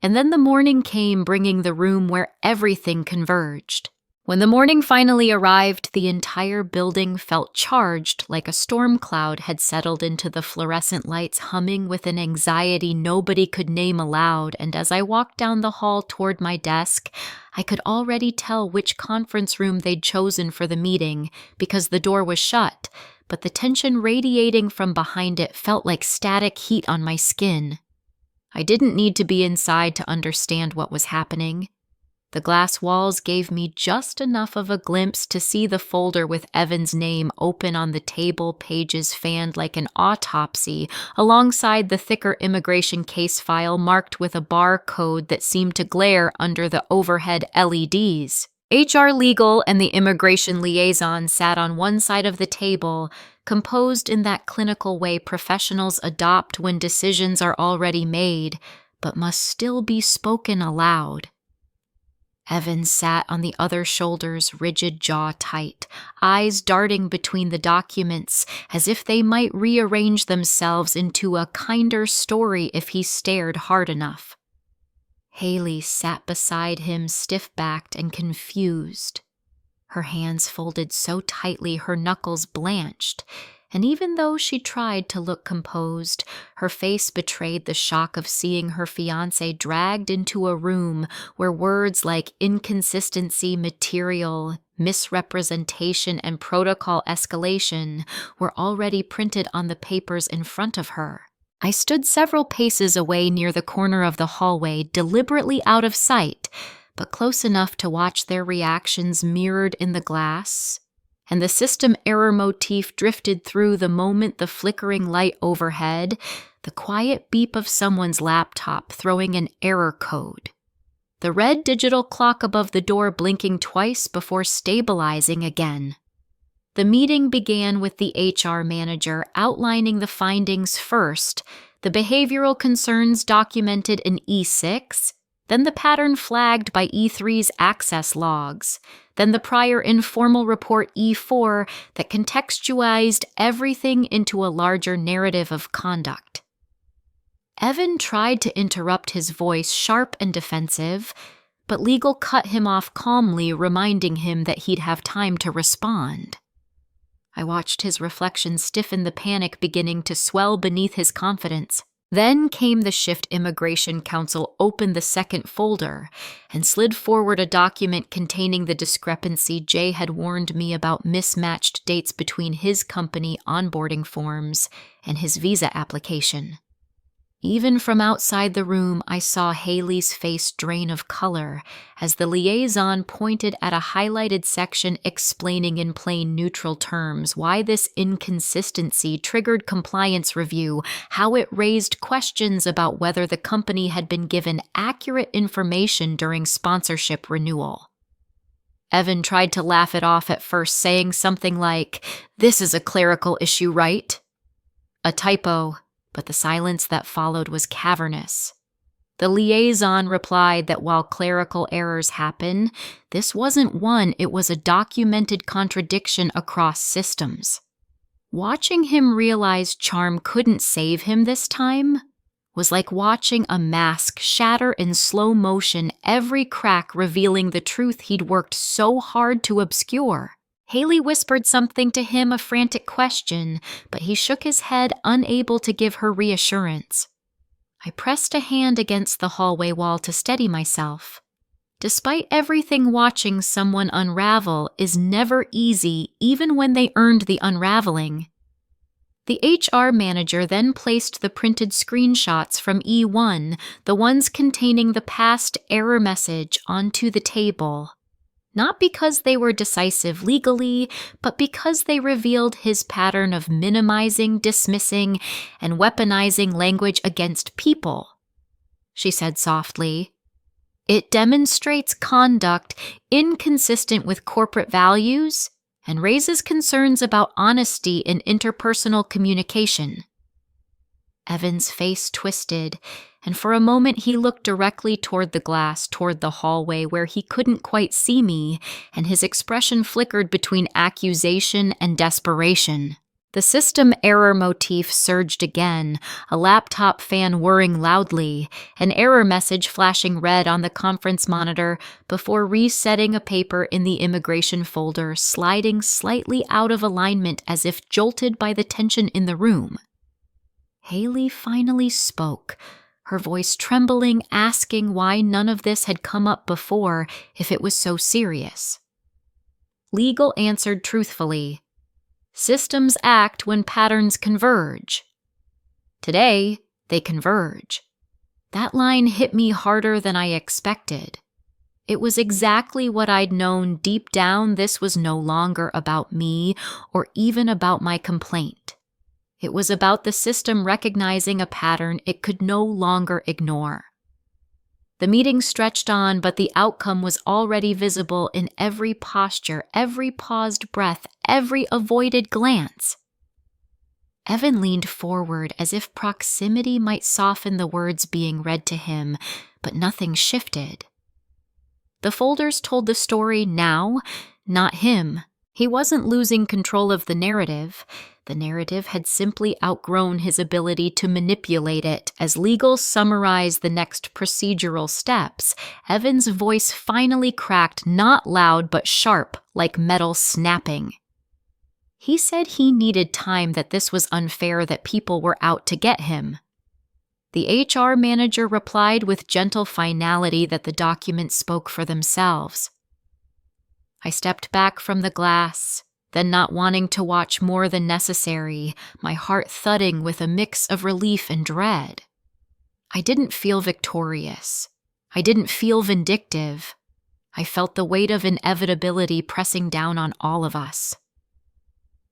And then the morning came, bringing the room where everything converged. When the morning finally arrived, the entire building felt charged, like a storm cloud had settled into the fluorescent lights, humming with an anxiety nobody could name aloud. And as I walked down the hall toward my desk, I could already tell which conference room they'd chosen for the meeting, because the door was shut, but the tension radiating from behind it felt like static heat on my skin. I didn't need to be inside to understand what was happening. The glass walls gave me just enough of a glimpse to see the folder with Evan's name open on the table, pages fanned like an autopsy, alongside the thicker immigration case file marked with a barcode that seemed to glare under the overhead LEDs. HR Legal and the Immigration Liaison sat on one side of the table, composed in that clinical way professionals adopt when decisions are already made, but must still be spoken aloud. Evan sat on the other shoulder's rigid jaw tight, eyes darting between the documents as if they might rearrange themselves into a kinder story if he stared hard enough. Haley sat beside him, stiff-backed and confused. Her hands folded so tightly her knuckles blanched, and even though she tried to look composed, her face betrayed the shock of seeing her fiancé dragged into a room where words like inconsistency, material, misrepresentation, and protocol escalation were already printed on the papers in front of her. I stood several paces away near the corner of the hallway, deliberately out of sight, but close enough to watch their reactions mirrored in the glass. And the system error motif drifted through the moment the flickering light overhead, the quiet beep of someone's laptop throwing an error code. The red digital clock above the door blinking twice before stabilizing again. The meeting began with the HR manager outlining the findings first, the behavioral concerns documented in E6, then the pattern flagged by E3's access logs, then the prior informal report E4 that contextualized everything into a larger narrative of conduct. Evan tried to interrupt, his voice sharp and defensive, but legal cut him off calmly, reminding him that he'd have time to respond. I watched his reflection stiffen, the panic beginning to swell beneath his confidence. Then came the shift. Immigration Counsel opened the second folder and slid forward a document containing the discrepancy Jay had warned me about, mismatched dates between his company onboarding forms and his visa application. Even from outside the room, I saw Haley's face drain of color as the liaison pointed at a highlighted section explaining in plain neutral terms why this inconsistency triggered compliance review, how it raised questions about whether the company had been given accurate information during sponsorship renewal. Evan tried to laugh it off at first, saying something like, "This is a clerical issue, right?" A typo. But the silence that followed was cavernous. The liaison replied that while clerical errors happen, this wasn't one, it was a documented contradiction across systems. Watching him realize charm couldn't save him this time was like watching a mask shatter in slow motion, every crack revealing the truth he'd worked so hard to obscure. Haley whispered something to him, a frantic question, but he shook his head, unable to give her reassurance. I pressed a hand against the hallway wall to steady myself. Despite everything, watching someone unravel is never easy, even when they earned the unraveling. The HR manager then placed the printed screenshots from E1, the ones containing the past error message, onto the table. Not because they were decisive legally, but because they revealed his pattern of minimizing, dismissing, and weaponizing language against people. She said softly, It demonstrates conduct inconsistent with corporate values and raises concerns about honesty in interpersonal communication." Evan's face twisted, and for a moment he looked directly toward the glass, toward the hallway where he couldn't quite see me, and his expression flickered between accusation and desperation. The system error motif surged again, a laptop fan whirring loudly, an error message flashing red on the conference monitor before resetting a paper in the immigration folder, sliding slightly out of alignment as if jolted by the tension in the room. Haley finally spoke, her voice trembling, asking why none of this had come up before if it was so serious. Legal answered truthfully, "Systems act when patterns converge. Today, they converge." That line hit me harder than I expected. It was exactly what I'd known deep down. This was no longer about me or even about my complaint. It was about the system recognizing a pattern it could no longer ignore. The meeting stretched on, but the outcome was already visible in every posture, every paused breath, every avoided glance. Evan leaned forward as if proximity might soften the words being read to him, but nothing shifted. The folders told the story now, not him. He wasn't losing control of the narrative. The narrative had simply outgrown his ability to manipulate it. As legal summarized the next procedural steps, Evan's voice finally cracked, not loud but sharp, like metal snapping. He said he needed time, that this was unfair, that people were out to get him. The HR manager replied with gentle finality that the documents spoke for themselves. I stepped back from the glass, then not wanting to watch more than necessary, my heart thudding with a mix of relief and dread. I didn't feel victorious. I didn't feel vindictive. I felt the weight of inevitability pressing down on all of us.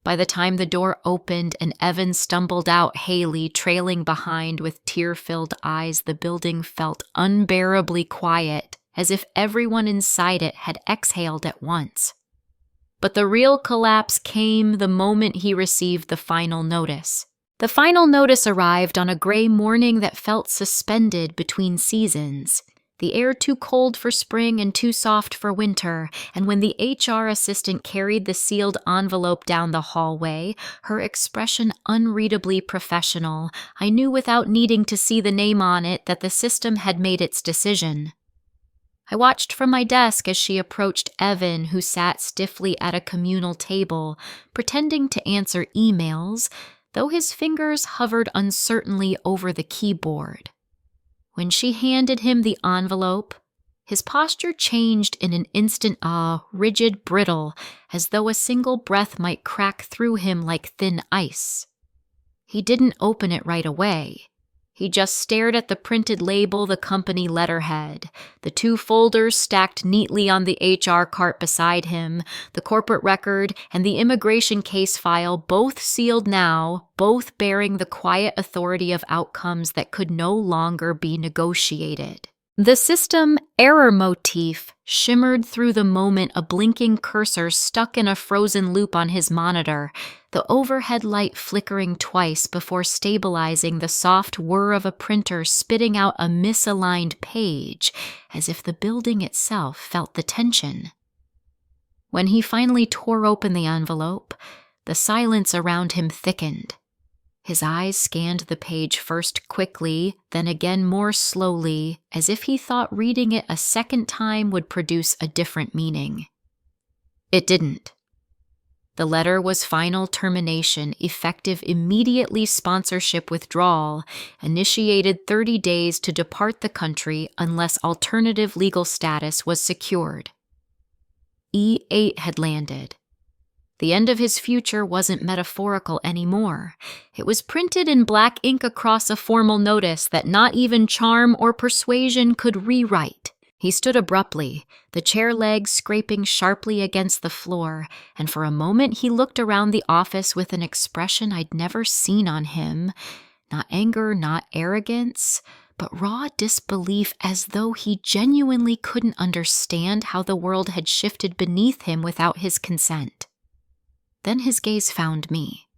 By the time the door opened and Evan stumbled out, Haley trailing behind with tear-filled eyes, the building felt unbearably quiet, as if everyone inside it had exhaled at once. But the real collapse came the moment he received the final notice. The final notice arrived on a gray morning that felt suspended between seasons, the air too cold for spring and too soft for winter, and when the HR assistant carried the sealed envelope down the hallway, her expression unreadably professional, I knew without needing to see the name on it that the system had made its decision. I watched from my desk as she approached Evan, who sat stiffly at a communal table, pretending to answer emails, though his fingers hovered uncertainly over the keyboard. When she handed him the envelope, his posture changed in an instant, rigid, brittle, as though a single breath might crack through him like thin ice. He didn't open it right away. He just stared at the printed label, the company letterhead, the two folders stacked neatly on the HR cart beside him, the corporate record and the immigration case file, both sealed now, both bearing the quiet authority of outcomes that could no longer be negotiated. The system error motif shimmered through the moment, a blinking cursor stuck in a frozen loop on his monitor, the overhead light flickering twice before stabilizing, the soft whir of a printer spitting out a misaligned page, as if the building itself felt the tension. When he finally tore open the envelope, the silence around him thickened. His eyes scanned the page first quickly, then again more slowly, as if he thought reading it a second time would produce a different meaning. It didn't. The letter was final termination, effective immediately, sponsorship withdrawal, initiated 30 days to depart the country unless alternative legal status was secured. E8 had landed. The end of his future wasn't metaphorical anymore. It was printed in black ink across a formal notice that not even charm or persuasion could rewrite. He stood abruptly, the chair legs scraping sharply against the floor, and for a moment he looked around the office with an expression I'd never seen on him. Not anger, not arrogance, but raw disbelief, as though he genuinely couldn't understand how the world had shifted beneath him without his consent. Then his gaze found me.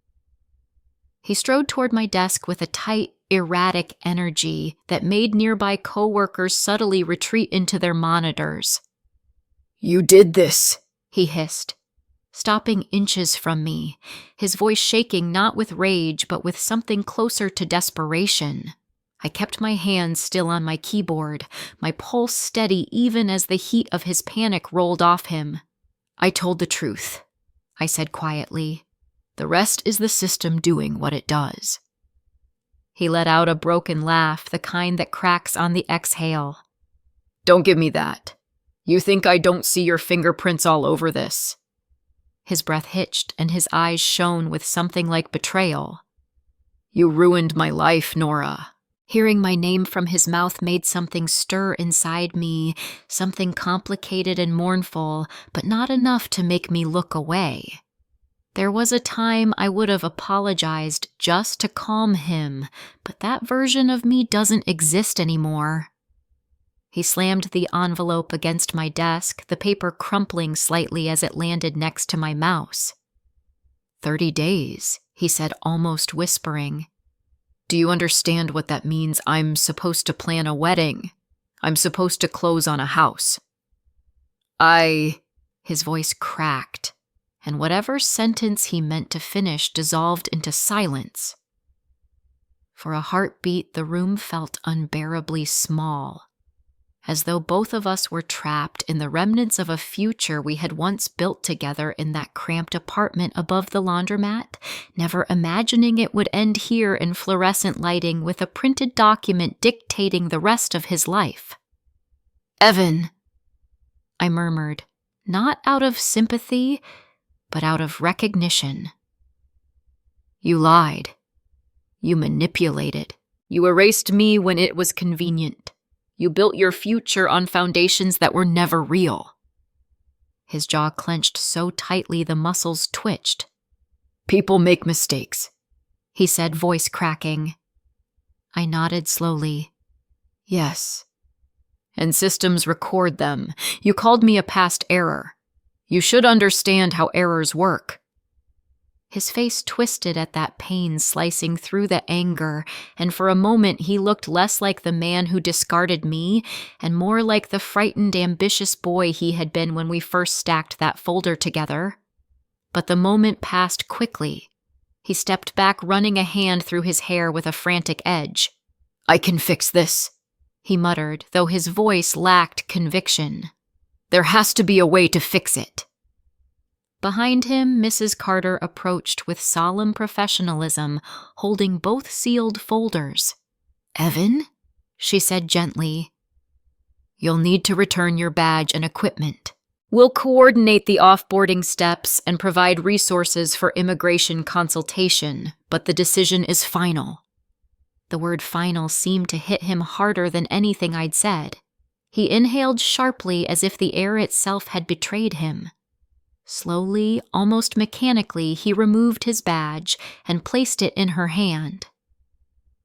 He strode toward my desk with a tight, erratic energy that made nearby coworkers subtly retreat into their monitors. "You did this," he hissed, stopping inches from me, his voice shaking not with rage but with something closer to desperation. I kept my hands still on my keyboard, my pulse steady even as the heat of his panic rolled off him. "I told the truth," I said quietly. "The rest is the system doing what it does." He let out a broken laugh, the kind that cracks on the exhale. "Don't give me that. You think I don't see your fingerprints all over this?" His breath hitched and his eyes shone with something like betrayal. "You ruined my life, Nora." Hearing my name from his mouth made something stir inside me, something complicated and mournful, but not enough to make me look away. There was a time I would have apologized just to calm him, but that version of me doesn't exist anymore. He slammed the envelope against my desk, the paper crumpling slightly as it landed next to my mouse. 30 days, he said, almost whispering. "Do you understand what that means? I'm supposed to plan a wedding. I'm supposed to close on a house." His voice cracked, and whatever sentence he meant to finish dissolved into silence. For a heartbeat, the room felt unbearably small, as though both of us were trapped in the remnants of a future we had once built together in that cramped apartment above the laundromat, never imagining it would end here in fluorescent lighting with a printed document dictating the rest of his life. "Evan," I murmured, not out of sympathy, but out of recognition. "You lied. You manipulated. You erased me when it was convenient. You built your future on foundations that were never real." His jaw clenched so tightly the muscles twitched. "People make mistakes," he said, voice cracking. I nodded slowly. "Yes. And systems record them. You called me a past error. You should understand how errors work." His face twisted at that pain slicing through the anger, and for a moment he looked less like the man who discarded me and more like the frightened, ambitious boy he had been when we first stacked that folder together. But the moment passed quickly. He stepped back, running a hand through his hair with a frantic edge. "I can fix this," he muttered, though his voice lacked conviction. "There has to be a way to fix it." Behind him, Mrs. Carter approached with solemn professionalism, holding both sealed folders. "Evan," she said gently, "you'll need to return your badge and equipment. We'll coordinate the offboarding steps and provide resources for immigration consultation, but the decision is final." The word final seemed to hit him harder than anything I'd said. He inhaled sharply as if the air itself had betrayed him. Slowly, almost mechanically, he removed his badge and placed it in her hand.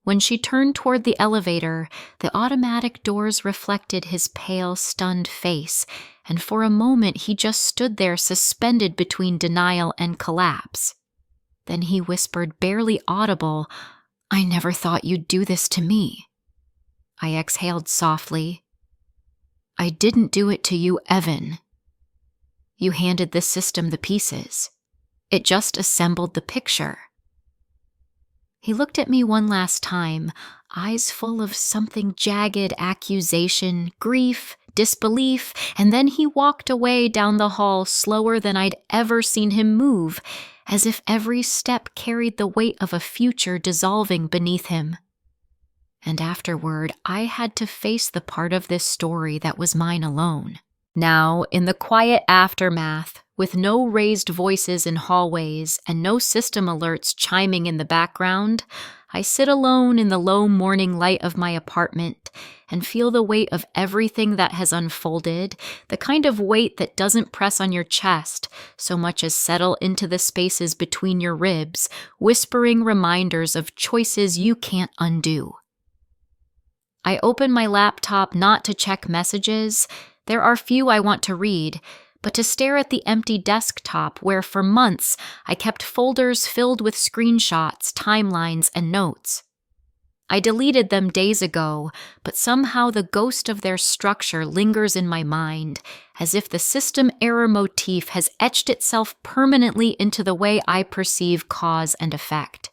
When she turned toward the elevator, the automatic doors reflected his pale, stunned face, and for a moment he just stood there suspended between denial and collapse. Then he whispered, barely audible, "I never thought you'd do this to me." I exhaled softly. "I didn't do it to you, Evan. You handed the system the pieces. It just assembled the picture." He looked at me one last time, eyes full of something jagged, accusation, grief, disbelief, and then he walked away down the hall slower than I'd ever seen him move, as if every step carried the weight of a future dissolving beneath him. And afterward, I had to face the part of this story that was mine alone. Now, in the quiet aftermath, with no raised voices in hallways and no system alerts chiming in the background, I sit alone in the low morning light of my apartment and feel the weight of everything that has unfolded, the kind of weight that doesn't press on your chest so much as settle into the spaces between your ribs, whispering reminders of choices you can't undo. I open my laptop not to check messages. There are few I want to read, but to stare at the empty desktop where for months I kept folders filled with screenshots, timelines, and notes. I deleted them days ago, but somehow the ghost of their structure lingers in my mind, as if the system error motif has etched itself permanently into the way I perceive cause and effect.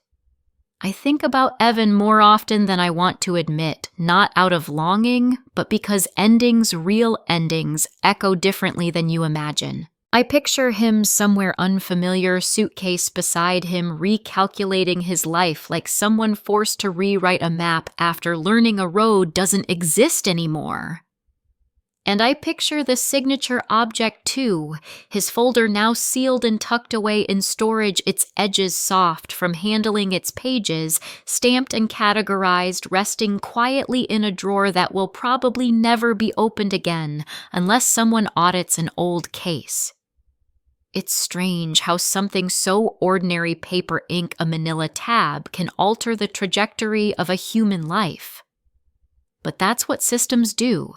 I think about Evan more often than I want to admit, not out of longing, but because endings, real endings, echo differently than you imagine. I picture him somewhere unfamiliar, suitcase beside him, recalculating his life like someone forced to rewrite a map after learning a road doesn't exist anymore. And I picture the signature object too, his folder now sealed and tucked away in storage, its edges soft from handling its pages, stamped and categorized, resting quietly in a drawer that will probably never be opened again unless someone audits an old case. It's strange how something so ordinary, paper, ink, a manila tab, can alter the trajectory of a human life. But that's what systems do.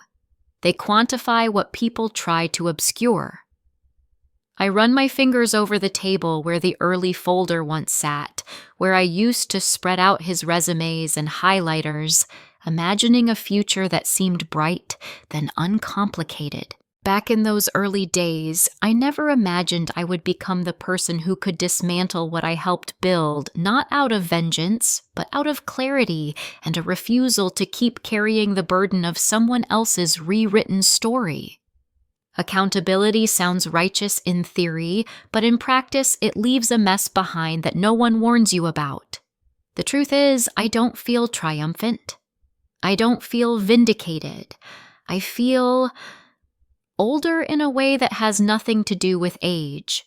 They quantify what people try to obscure. I run my fingers over the table where the early folder once sat, where I used to spread out his resumes and highlighters, imagining a future that seemed bright, then uncomplicated. Back in those early days, I never imagined I would become the person who could dismantle what I helped build, not out of vengeance, but out of clarity and a refusal to keep carrying the burden of someone else's rewritten story. Accountability sounds righteous in theory, but in practice it leaves a mess behind that no one warns you about. The truth is, I don't feel triumphant. I don't feel vindicated. I feel older in a way that has nothing to do with age,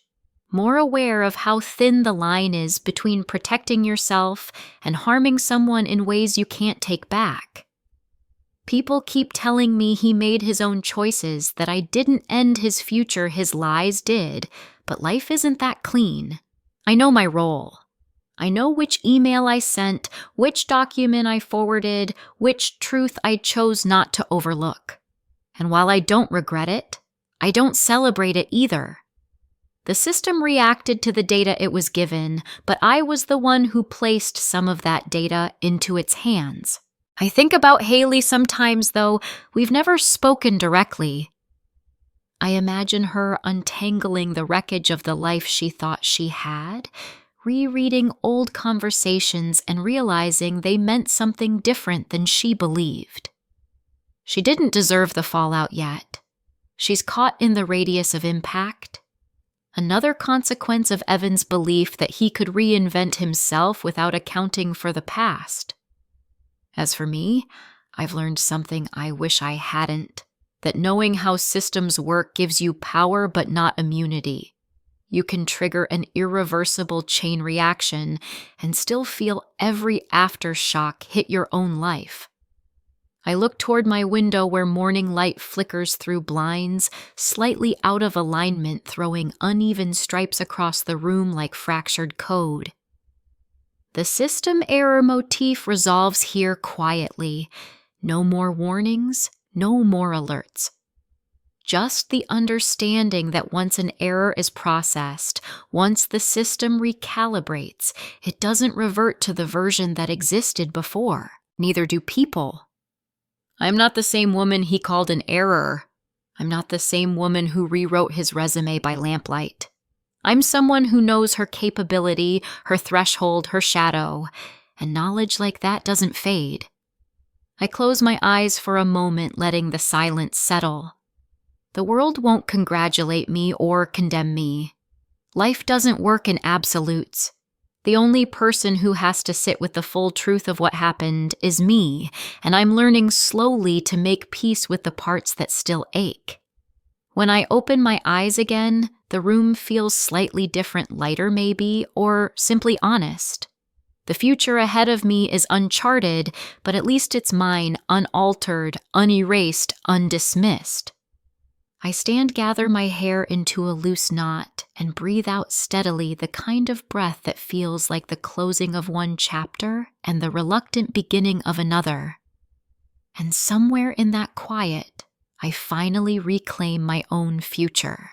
more aware of how thin the line is between protecting yourself and harming someone in ways you can't take back. People keep telling me he made his own choices, that I didn't end his future, his lies did, but life isn't that clean. I know my role. I know which email I sent, which document I forwarded, which truth I chose not to overlook. And while I don't regret it, I don't celebrate it either. The system reacted to the data it was given, but I was the one who placed some of that data into its hands. I think about Haley sometimes, though we've never spoken directly. I imagine her untangling the wreckage of the life she thought she had, rereading old conversations and realizing they meant something different than she believed. She didn't deserve the fallout yet. She's caught in the radius of impact. Another consequence of Evan's belief that he could reinvent himself without accounting for the past. As for me, I've learned something I wish I hadn't, that knowing how systems work gives you power but not immunity. You can trigger an irreversible chain reaction and still feel every aftershock hit your own life. I look toward my window where morning light flickers through blinds, slightly out of alignment, throwing uneven stripes across the room like fractured code. The system error motif resolves here quietly. No more warnings, no more alerts. Just the understanding that once an error is processed, once the system recalibrates, it doesn't revert to the version that existed before. Neither do people. I'm not the same woman he called an error. I'm not the same woman who rewrote his resume by lamplight. I'm someone who knows her capability, her threshold, her shadow, and knowledge like that doesn't fade. I close my eyes for a moment, letting the silence settle. The world won't congratulate me or condemn me. Life doesn't work in absolutes. The only person who has to sit with the full truth of what happened is me, and I'm learning slowly to make peace with the parts that still ache. When I open my eyes again, the room feels slightly different, lighter maybe, or simply honest. The future ahead of me is uncharted, but at least it's mine, unaltered, unerased, undismissed. I gather my hair into a loose knot and breathe out steadily, the kind of breath that feels like the closing of one chapter and the reluctant beginning of another. And somewhere in that quiet, I finally reclaim my own future.